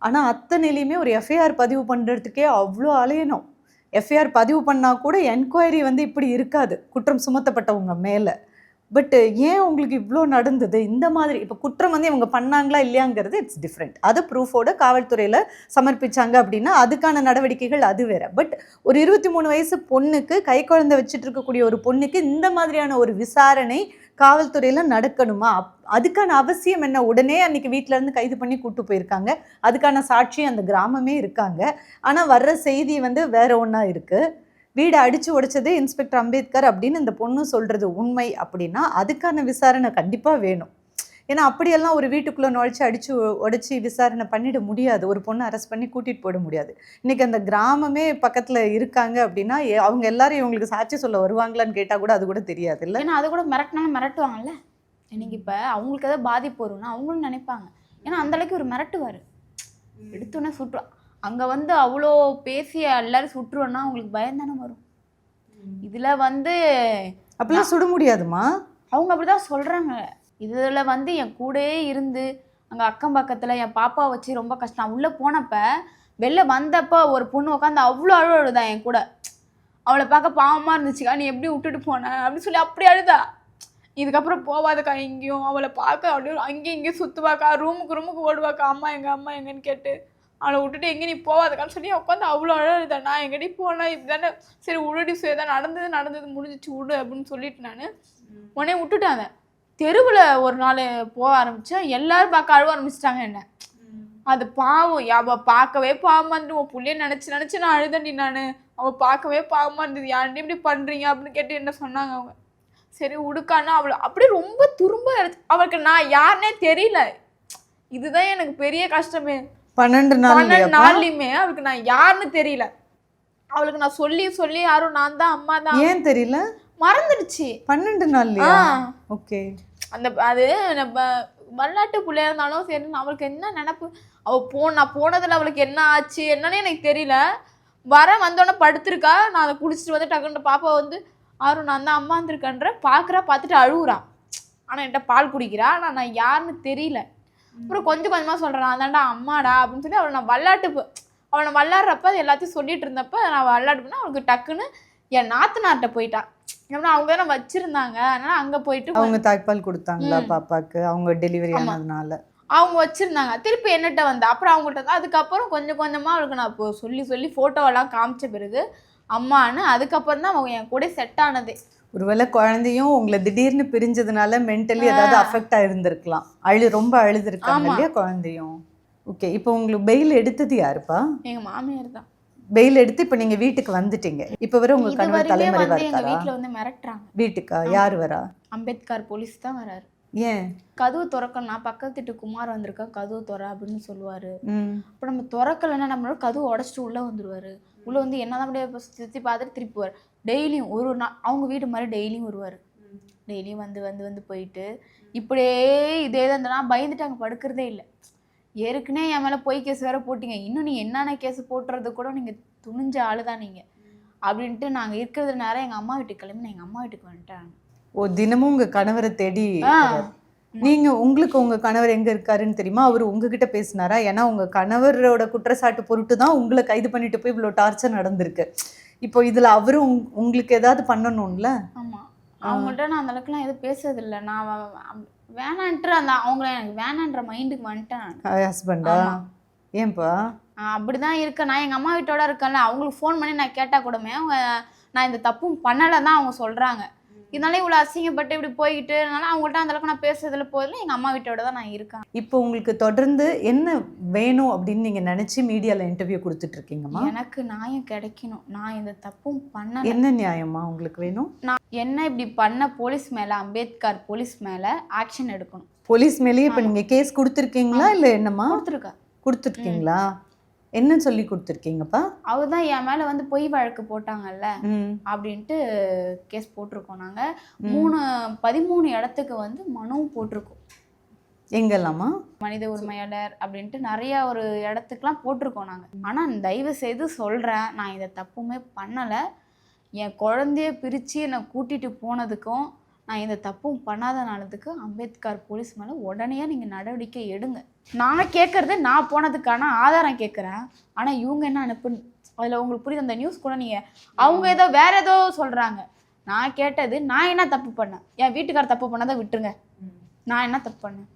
ஆனால் அத்தனையிலையுமே ஒரு எஃப்ஐஆர் பதிவு பண்ணுறதுக்கே அவ்வளோ அலையணும். எஃப்ஐஆர் பதிவு பண்ணால் கூட என்கொயரி வந்து இப்படி இருக்காது குற்றம் சுமத்தப்பட்டவங்க மேலே. பட் ஏன் உங்களுக்கு இவ்வளோ நடந்தது இந்த மாதிரி? இப்போ குற்றம் வந்து இவங்க பண்ணாங்களா இல்லையாங்கிறது இட்ஸ் டிஃப்ரெண்ட். அது ப்ரூஃபோட காவல்துறையில் சமர்ப்பிச்சாங்க அப்படின்னா அதுக்கான நடவடிக்கைகள் அது வேறு. பட் ஒரு 23 வயசு பொண்ணுக்கு, கை குழந்தை வச்சுட்டு இருக்கக்கூடிய ஒரு பொண்ணுக்கு இந்த மாதிரியான ஒரு விசாரணை காவல்துறையில் நடக்கணுமா? அதுக்கான அவசியம் என்ன? உடனே அன்றைக்கி வீட்டிலேருந்து கைது பண்ணி கூப்பிட்டு போயிருக்காங்க. அதுக்கான சாட்சி அந்த கிராமமே இருக்காங்க. ஆனால் வர்ற செய்தி வந்து வேற ஒன்றா இருக்குது. வீடை அடித்து உடைச்சது இன்ஸ்பெக்டர் அம்பேத்கர் அப்படின்னு இந்த பொண்ணு சொல்கிறது உண்மை அப்படின்னா அதுக்கான விசாரணை கண்டிப்பாக வேணும். ஏன்னா அப்படியெல்லாம் ஒரு வீட்டுக்குள்ளே நுழைச்சி அடித்து உடைச்சி விசாரணை பண்ணிட முடியாது. ஒரு பொண்ணை அரெஸ்ட் பண்ணி கூட்டிகிட்டு போயிட முடியாது. இன்றைக்கி அந்த கிராமமே பக்கத்தில் இருக்காங்க அப்படின்னா அவங்க எல்லாரும் இவங்களுக்கு சாட்சி சொல்ல வருவாங்களான்னு கேட்டால் கூட அது கூட தெரியாது இல்லை. ஏன்னா அது கூட மிரட்டினாலும் மிரட்டுவாங்கல்ல. இன்னைக்கு இப்போ அவங்களுக்கு ஏதாவது பாதிப்பு வரும்னா அவங்களும் நினைப்பாங்க. ஏன்னா அந்தளவுக்கு ஒரு மிரட்டுவார், எடுத்தோன்னே சுட்டுவா. அங்கே வந்து அவ்வளோ பேசி எல்லாரும் சுட்டுருவோன்னா அவங்களுக்கு பயந்தானே வரும். இதில் வந்து அப்படிலாம் சுட முடியாதுமா, அவங்க அப்படி தான் சொல்கிறாங்க. இதில் வந்து என் கூடயே இருந்து அங்கே அக்கம் பக்கத்தில் என் பாப்பா வச்சு ரொம்ப கஷ்டம். நான் உள்ளே போனப்போ வெளில வந்தப்போ ஒரு பொண்ணு உட்காந்து அவ்வளோ அழுதா என் கூட. அவளை பார்க்க பாவமாக இருந்துச்சுக்கா, நீ எப்படி விட்டுட்டு போன அப்படின்னு சொல்லி அப்படி அழுதா. இதுக்கப்புறம் போவாதுக்கா எங்கேயும், அவளை பார்க்க அப்படியே அங்கேயும் இங்கேயும் சுற்றுவாக்கா, ரூமுக்கு ஓடுவாக்கா, அம்மா எங்கன்னு கேட்டு அவளை விட்டுட்டு எங்கே நீ போவாதுக்கான்னு சொல்லி உட்காந்து அவ்வளோ அழுதா. நான் எங்கடி போனேன் இப்படி தானே, சரி விடுடி தான் நடந்தது முடிஞ்சிச்சு விடு அப்படின்னு சொல்லிட்டு நான் உடனே விட்டுட்டாங்க. தெருவில் ஒரு நாள் போக ஆரம்பித்தேன், எல்லோரும் பார்க்க அழுவ ஆரம்பிச்சிட்டாங்க என்ன. அது பாவம், அவள் பார்க்கவே பாவமாக இருந்துட்டு உன் பிள்ளைய நினச்சி நான் அழுதண்டி. நான் அவள் பார்க்கவே பாவமாக இருந்தது, யாருன்னு இப்படி பண்ணுறீங்க அப்படின்னு கேட்டு என்ன சொன்னாங்க அவங்க. சரி உடுக்கானா அவளை அப்படியே ரொம்ப துரும்ப அவளுக்கு நான் யாருன்னே தெரியல. இதுதான் எனக்கு பெரிய கஷ்டமே. 12 நாள்லையுமே அவளுக்கு நான் யாருன்னு தெரியல. அவளுக்கு நான் சொல்லி யாரும் நான் தான் அம்மா தான். ஏன் தெரியல? மறந்துடுச்சு 12 நாள்லயா? ஓகே. அந்த அது நம்ம மல்லாட்டு பிள்ளையா இருந்தாலும் சரி, அவளுக்கு என்ன நினப்பு, நான் போனதில் அவளுக்கு என்ன ஆச்சு என்னன்னு எனக்கு தெரியல. வந்தோடனே படுத்திருக்கா. நான் அதை குடிச்சிட்டு வந்து டக்குன்னு பாப்பா வந்து யாரும் நான் தான் அம்மா இருந்திருக்கன்ற பார்த்துட்டு அழுகுறா. ஆனால் என்கிட்ட பால் குடிக்கிறா. ஆனால் நான் யாருன்னு தெரியல. அப்புறம் கொஞ்சம் கொஞ்சமாக சொல்கிறேன், நான் தான்டா அம்மாடா அப்படின்னு சொல்லி அவளை நான் விளாட்றப்ப அது எல்லாத்தையும் சொல்லிட்டு இருந்தப்ப நான் விளாட்டு பண்ணேன். அவளுக்கு டக்குன்னு என் நாத்தனார்கிட்ட போயிட்டான். ஏன்னா அவங்க தானே வச்சுருந்தாங்க, அதனால் அங்கே போயிட்டு அவங்க தாய்ப்பால் கொடுத்தாங்களா பாப்பாவுக்கு? அவங்க டெலிவரி ஆனதுனால அவங்க வச்சுருந்தாங்க. திருப்பி என்னட்ட வந்தா. அப்புறம் அவங்கள்ட்ட தான் அதுக்கப்புறம் கொஞ்சம் கொஞ்சமாக அவளுக்கு நான் இப்போ சொல்லி ஃபோட்டோவெல்லாம் காமிச்ச பிறகு அம்மான்னு அதுக்கப்புறம் தான் அவங்க என் கூட செட் ஆனதே. ஒருவேளை குழந்தையும் உங்களை திடீர்னு பிரிஞ்சதுனால மென்டலி ஏதாவது அஃபெக்ட் ஆயிருந்திருக்கலாம். ரொம்ப அழுதுருக்காங்க இல்லையா குழந்தையும்? ஓகே. இப்போ உங்களுக்கு பெயில் எடுத்தது யாருப்பா? எங்கள் மாமியார் தான் பெயில் எடுத்து இப்போ நீங்கள் வீட்டுக்கு வந்துட்டீங்க. இப்போ வர உங்கள் கணவர் தலைமறைவா இருக்காரா? வீட்டில் வந்து மிரட்டுறாங்க. வீட்டுக்கா? யார் வரா? அம்பேத்கர் போலீஸ் தான் வராரு. ஏன்? கதவு திறக்கலாம், பக்கத்து வீட்டு குமார் வந்திருக்கா, கதவு திற அப்படின்னு சொல்லுவார். இப்போ நம்ம திறக்கலைன்னா நம்மளோட கதவு உடச்சிட்டு உள்ளே வந்துடுவார். உள்ளே வந்து என்னதான் அப்படியே சுற்றி பார்த்துட்டு திருப்பிவார். டெய்லியும் ஒரு நாள் அவங்க வீடு மாதிரி டெய்லியும் வருவார். டெய்லியும் வந்து போயிட்டு இப்படியே இதே தான். நான் பயந்துட்டு அங்கே படுக்கிறதே இல்லை. ஏற்கனவே என் மேலே பொய் கேஸ் வேறு போட்டிங்க, இன்னும் நீங்கள் என்னென்ன கேஸ் போட்டுறது கூட நீங்கள் துணிஞ்ச ஆள் தான் நீங்கள் அப்படின்ட்டு நாங்கள் இருக்கிறது நேரம் எங்கள் அம்மா வீட்டுக்கு கிளம்பி நான் எங்கள் அம்மா வீட்டுக்கு வந்துட்டேன். ஓ, தினமும் உங்கள் கணவரை தேடி உங்களுக்கு உங்கள் கணவர் எங்கே இருக்காருன்னு தெரியுமா? அவர் உங்ககிட்ட பேசினாரா? ஏன்னா உங்கள் கணவரோட குற்றச்சாட்டு பொருட்டு தான் உங்களை கைது பண்ணிட்டு போய் இவ்வளோ டார்ச்சர் நடந்திருக்கு. இப்போ இதில் அவரும் உங்களுக்கு ஏதாவது பண்ணணும்ல? ஆமாம், அவங்கள்ட்ட நான் அந்த அளவுக்குலாம் எதுவும் பேசுறதில்லை. நான் வேணான்ட்டு அவங்கள எனக்கு வேணான்ற மைண்டுக்கு வந்துட்டேன். ஹஸ்பண்டா? ஏன்பா அப்படி தான் இருக்கேன். நான் எங்கள் அம்மா வீட்டோட இருக்கேன்ல, அவங்களுக்கு ஃபோன் பண்ணி நான் கேட்டால் கூடமே அவங்க நான் இந்த தப்பும் பண்ணலை தான் அவங்க சொல்கிறாங்க. இதனால இவ்வளோ அசிங்கப்பட்டு இப்படி போய்கிட்டு அதனால அவங்கள்ட்ட அந்த அளவுக்கு நான் பேசுறதுல போதில் எங்கள் அம்மா வீட்டோட தான் நான் இருக்கேன். இப்போ உங்களுக்கு தொடர்ந்து என்ன வேணும் அப்படின்னு நீங்கள் நினச்சி மீடியாவில் இன்டர்வியூ கொடுத்துட்ருக்கீங்கம்மா? எனக்கு நியாயம் கிடைக்கணும். நான் இந்த தப்பும் பண்ண என்ன நியாயமா உங்களுக்கு வேணும்? நான் என்ன இப்படி பண்ண போலீஸ் மேலே, அம்பேத்கர் போலீஸ் மேலே ஆக்ஷன் எடுக்கணும். போலீஸ் மேலேயே இப்போ நீங்கள் கேஸ் கொடுத்துருக்கீங்களா இல்லை என்னம்மா? கொடுத்துருக்கேன். கொடுத்துருக்கீங்களா? என்ன சொல்லி கொடுத்துருக்கீங்கப்பா? அவர் தான் என் மேலே வந்து பொய் வழக்கு போட்டாங்கல்ல அப்படின்ட்டு கேஸ் போட்டிருக்கோம். நாங்கள் 13 இடத்துக்கு வந்து மனுவும் போட்டிருக்கோம். எங்கெல்லாமா? மனித உரிமையாளர் அப்படின்ட்டு நிறைய ஒரு இடத்துக்குலாம் போட்டிருக்கோம் நாங்கள். ஆனால் தயவு செய்து சொல்கிறேன், நான் இதை தப்புமே பண்ணலை. என் குழந்தைய பிரித்து என்னை கூட்டிகிட்டு போனதுக்கும் நான் இந்த தப்பும் பண்ணாதனாலதுக்கு அம்பேத்கர் போலீஸ் மேலே உடனே நீங்கள் நடவடிக்கை எடுங்க. நான் கேட்குறது நான் போனதுக்கான ஆதாரம் கேட்குறேன். ஆனால் இவங்க என்ன அதில் உங்களுக்கு புரியுது? அந்த நியூஸ் கூட நீங்கள் அவங்க ஏதோ வேற ஏதோ சொல்கிறாங்க. நான் கேட்டது நான் என்ன தப்பு பண்ணேன், என் வீட்டுக்கார தப்பு பண்ணாத விட்டுருங்க, நான் என்ன தப்பு பண்ணேன்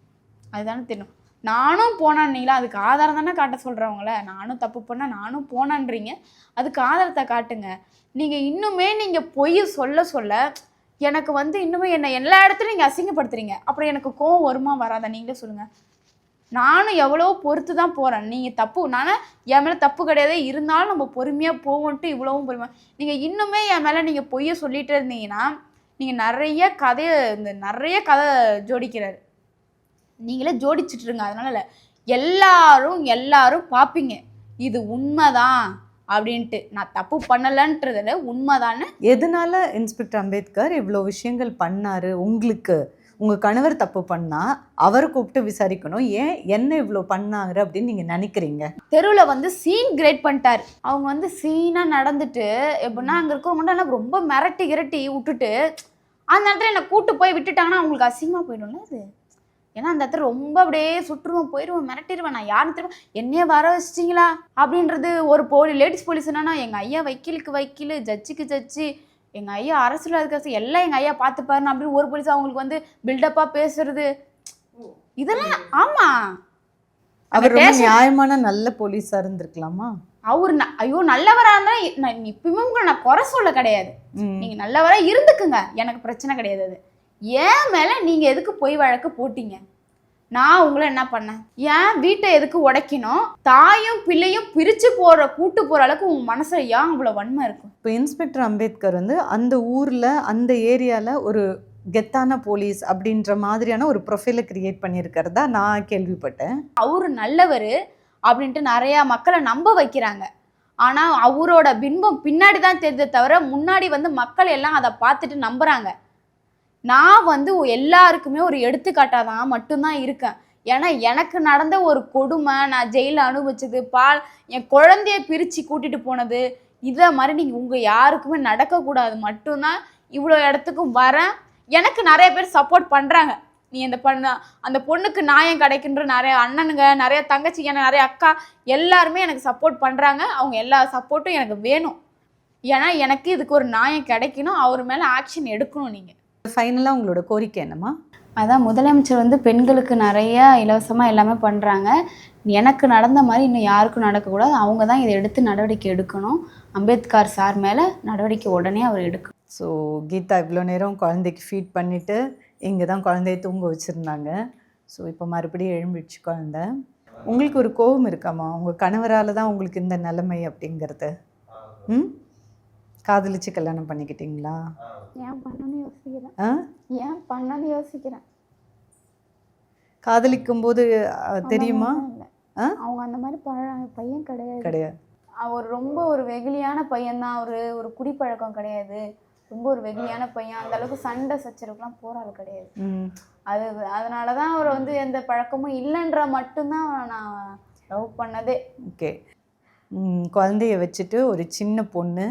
அதுதானே தெரியும். நானும் போனான்னீங்களா, அதுக்கு ஆதாரம் தானே காட்ட சொல்கிறவங்கள. நானும் தப்பு பண்ணேன், நானும் போனான்றீங்க, அதுக்கு ஆதாரத்தை காட்டுங்க. நீங்கள் இன்னுமே நீங்கள் பொய் சொல்ல எனக்கு வந்து இன்னுமே என்னை எல்லா இடத்துலையும் நீங்கள் அசிங்கப்படுத்துறீங்க. அப்புறம் எனக்கு கோவம் வருமா வராதா நீங்களே சொல்லுங்கள். நானும் எவ்வளோ பொறுத்து தான் போகிறேன். நீங்கள் தப்பு, நானே என் மேலே தப்பு கிடையாது, இருந்தாலும் நம்ம பொறுமையாக போவோன்ட்டு இவ்வளவும் பொறுமையாக நீங்கள் இன்னுமே என் மேலே நீங்கள் பொய்யை சொல்லிகிட்டே இருந்தீங்கன்னா நீங்கள் நிறைய கதை ஜோடிக்கிறாரு. நீங்களே ஜோடிச்சுட்ருங்க. அதனால இல்லை, எல்லாரும் பார்ப்பீங்க இது உண்மைதான் அப்படின்ட்டு. நான் தப்பு பண்ணலன்றதுல உண்மைதானே. எதனால இன்ஸ்பெக்டர் அம்பேத்கர் இவ்வளோ விஷயங்கள் பண்ணாரு? உங்களுக்கு உங்கள் கணவர் தப்பு பண்ணால் அவரை கூப்பிட்டு விசாரிக்கணும், ஏன் என்ன இவ்வளோ பண்ணாரு அப்படின்னு நீங்கள் நினைக்கிறீங்க? தெருவில் வந்து சீன் கிரியேட் பண்ணிட்டார். அவங்க வந்து சீனாக நடந்துட்டு எப்படின்னா அங்கே இருக்கிறவங்க எனக்கு ரொம்ப மிரட்டி விட்டுட்டு அந்த இடத்துல என்னை கூப்பிட்டு போய் விட்டுட்டாங்கன்னா அவங்களுக்கு அசிங்கமாக போயிடும்ல அது. ஏன்னா அந்த இடத்துல ரொம்ப அப்படியே சுற்றுருவோம், போயிடுவோம், மிரட்டிடுவேன். நான் யாருன்னு தெரியும், என்னையே வர வச்சிட்டிங்களா அப்படின்றது. ஒரு லேடிஸ் போலீஸ் என்னன்னா எங்கள் ஐயா வக்கீல், ஜட்ஜுக்கு ஜட்ஜி, எங்கள் ஐயா அரசியல் எல்லாம் எங்கள் ஐயா பார்த்துப்பாருன்னு அப்படின்னு ஒரு போலீஸ் அவங்களுக்கு வந்து பில்டப்பாக பேசுறது இதெல்லாம். ஆமாம், அவர் நியாயமான நல்ல போலீஸாக இருந்திருக்கலாமா? அவர் ஐயோ நல்லவராக இருந்தால் நான் இப்பயுமே உங்களை நான் குறை சொல்ல கிடையாது. நீங்கள் நல்லவராக இருந்துக்குங்க, எனக்கு பிரச்சனை கிடையாது. அது ஏன் மேலே நீங்கள் எதுக்கு பொய் வழக்கு போட்டீங்க? நான் உங்களை என்ன பண்ணேன்? ஏன் வீட்டை எதுக்கு உடைக்கணும்? தாயும் பிள்ளையும் பிரித்து கூட்டு போகிற அளவுக்கு உங்கள் மனசில் ஏன் அவ்வளோ வன்மை இருக்கும்? இப்போ இன்ஸ்பெக்டர் அம்பேத்கர் வந்து அந்த ஊரில் அந்த ஏரியாவில் ஒரு கெத்தான போலீஸ் அப்படின்ற மாதிரியான ஒரு ப்ரொஃபைலை கிரியேட் பண்ணியிருக்கிறதா நான் கேள்விப்பட்டேன். அவரு நல்லவர் அப்படின்ட்டு நிறையா மக்களை நம்ப வைக்கிறாங்க. ஆனால் அவரோட பின்பம் பின்னாடி தான் தெரிஞ்சதை தவிர முன்னாடி வந்து மக்கள் எல்லாம் அதை பார்த்துட்டு நம்புகிறாங்க. நான் வந்து எல்லாருக்குமே ஒரு எடுத்துக்காட்டாக தான் மட்டும்தான் இருக்கேன். ஏன்னா எனக்கு நடந்த ஒரு கொடுமை, நான் ஜெயிலில் அனுபவிச்சது, என் குழந்தைய பிரித்து கூட்டிகிட்டு போனது, இதை மாதிரி நீங்கள் உங்கள் யாருக்குமே நடக்கக்கூடாது மட்டும்தான் இவ்வளோ இடத்துக்கும் வரேன். எனக்கு நிறைய பேர் சப்போர்ட் பண்ணுறாங்க. நீ அந்த பொண்ணுக்கு நியாயம் கிடைக்குன்ற நிறைய அண்ணனுங்க, நிறைய தங்கச்சிங்க, நிறைய அக்கா எல்லாருமே எனக்கு சப்போர்ட் பண்ணுறாங்க. அவங்க எல்லா சப்போர்ட்டும் எனக்கு வேணும். ஏன்னா எனக்கு இதுக்கு ஒரு நியாயம் கிடைக்கணும், அவர் மேலே ஆக்ஷன் எடுக்கணும். நீங்கள் ஃபைனலாக உங்களோட கோரிக்கை என்னம்மா? அதான் முதலமைச்சர் வந்து பெண்களுக்கு நிறைய இலவசமாக எல்லாமே பண்ணுறாங்க. எனக்கு நடந்த மாதிரி இன்னும் யாருக்கும் நடக்கக்கூடாது. அவங்க தான் இதை எடுத்து நடவடிக்கை எடுக்கணும். அம்பேத்கர் சார் மேலே நடவடிக்கை உடனே அவர் எடுக்கணும். ஸோ கீதா இவ்வளோ நேரம் குழந்தைக்கு ஃபீட் பண்ணிவிட்டு இங்கே தான் குழந்தைய தூங்க வச்சுருந்தாங்க. ஸோ இப்போ மறுபடியும் எழும்பிடுச்சு குழந்தை. உங்களுக்கு ஒரு கோபம் இருக்காம்மா? உங்கள் கணவரால் தான் உங்களுக்கு இந்த நிலைமை அப்படிங்கிறது. காதலிச்சு கல்யாணம் பண்ணிக்கிட்டீங்களா? ஏன் பண்ணணும்னு யோசிக்கிறேன். காதலிக்கும் போது தெரியுமா? அவங்க அந்த மாதிரி பையன் கிடையாது. அவர் ரொம்ப ஒரு வெகுளியான பையன்தான். ஒரு குடிப்பழக்கம் கிடையாது, ரொம்ப ஒரு வெகுளியான பையன். அந்த அளவுக்கு சண்டை சச்சரவுக்குலாம் போறாரு கிடையாது. அதனால தான் அவர் வந்து எந்த பழக்கமும் இல்லைன்ற மட்டும்தான் நான் லவ் பண்ணதே. ஓகே, குழந்தைய வச்சுட்டு ஒரு சின்ன பொண்ணு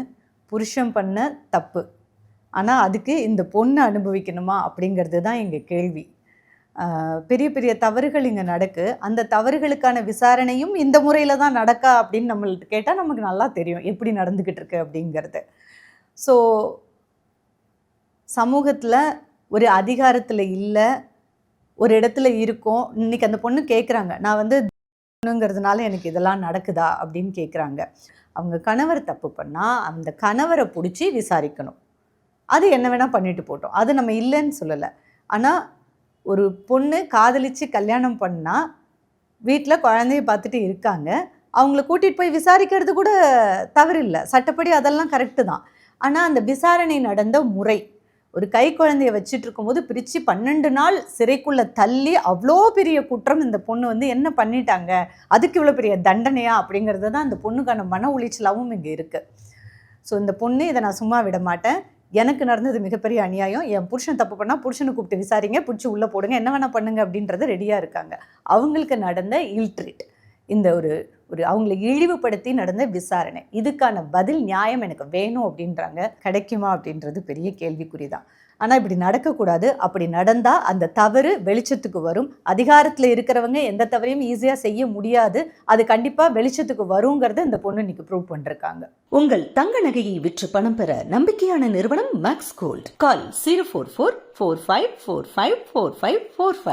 புருஷன் பண்ண தப்பு, ஆனால் அதுக்கு இந்த பொண்ணு அனுபவிக்கணுமா அப்படிங்கிறது தான் எங்கள் கேள்வி. பெரிய பெரிய தவறுகள் இங்கே நடக்கு. அந்த தவறுகளுக்கான விசாரணையும் இந்த முறையில் தான் நடக்கா அப்படின்னு நம்மள்ட்ட கேட்டால் நமக்கு நல்லா தெரியும் எப்படி நடந்துக்கிட்டு இருக்கு அப்படிங்கிறது. ஸோ சமூகத்தில் ஒரு அதிகாரத்தில் இல்லை, ஒரு இடத்துல இருக்கோம். இன்றைக்கி அந்த பொண்ணு கேட்குறாங்க, நான் வந்து பொண்ணுங்கிறதுனால எனக்கு இதெல்லாம் நடக்குதா அப்படின்னு கேட்குறாங்க. அவங்க கணவர் தப்பு பண்ணால் அந்த கணவரை பிடிச்சி விசாரிக்கணும். அது என்ன வேணால் பண்ணிட்டு போட்டோம், அது நம்ம இல்லைன்னு சொல்லலை. ஆனால் ஒரு பொண்ணு காதலித்து கல்யாணம் பண்ணால் வீட்டில் குழந்தைய பார்த்துட்டு இருக்காங்க, அவங்கள கூட்டிகிட்டு போய் விசாரிக்கிறது கூட தவறு இல்லை, சட்டப்படி அதெல்லாம் கரெக்டு தான். ஆனால் அந்த விசாரணை நடந்த முறை, ஒரு கை குழந்தைய வச்சுட்டு இருக்கும்போது பிரித்து 12 நாள் சிறைக்குள்ளே தள்ளி அவ்வளோ பெரிய குற்றம் இந்த பொண்ணு வந்து என்ன பண்ணிட்டாங்க, அதுக்கு இவ்வளோ பெரிய தண்டனையா அப்படிங்கிறது தான் அந்த பொண்ணுக்கான மன உளைச்சலாகவும் இங்கே இருக்குது. ஸோ இந்த பொண்ணு இதை நான் சும்மா விட மாட்டேன், எனக்கு நடந்தது மிகப்பெரிய அநியாயம், என் புருஷன் தப்பு பண்ணால் புருஷனை கூப்பிட்டு விசாரிங்க, பிடிச்சி உள்ளே போடுங்க, என்ன வேணால் பண்ணுங்க அப்படின்றது ரெடியாக இருக்காங்க. அவங்களுக்கு நடந்த இல்ட்ரீட், இந்த ஒரு அவங்களை இழிவுபடுத்தி நடந்த விசாரணை, இதுக்கான பதில் நியாயம் எனக்கு வேணும் அப்படின்றாங்க. கிடைக்குமா அப்படின்றது பெரிய கேள்விக்குறி தான். ஆனால் இப்படி நடக்கக்கூடாது, அப்படி நடந்தால் அந்த தவறு வெளிச்சத்துக்கு வரும். அதிகாரத்தில் இருக்கிறவங்க எந்த தவறையும் ஈஸியாக செய்ய முடியாது, அது கண்டிப்பாக வெளிச்சத்துக்கு வருங்கிறத இந்த பொண்ணு இன்னைக்கு ப்ரூவ் பண்ணிருக்காங்க. உங்கள் தங்க நகையை விற்று பணம் பெற நம்பிக்கையான நிறுவனம் மேக்ஸ் கோல்ட். கால் 04445454545.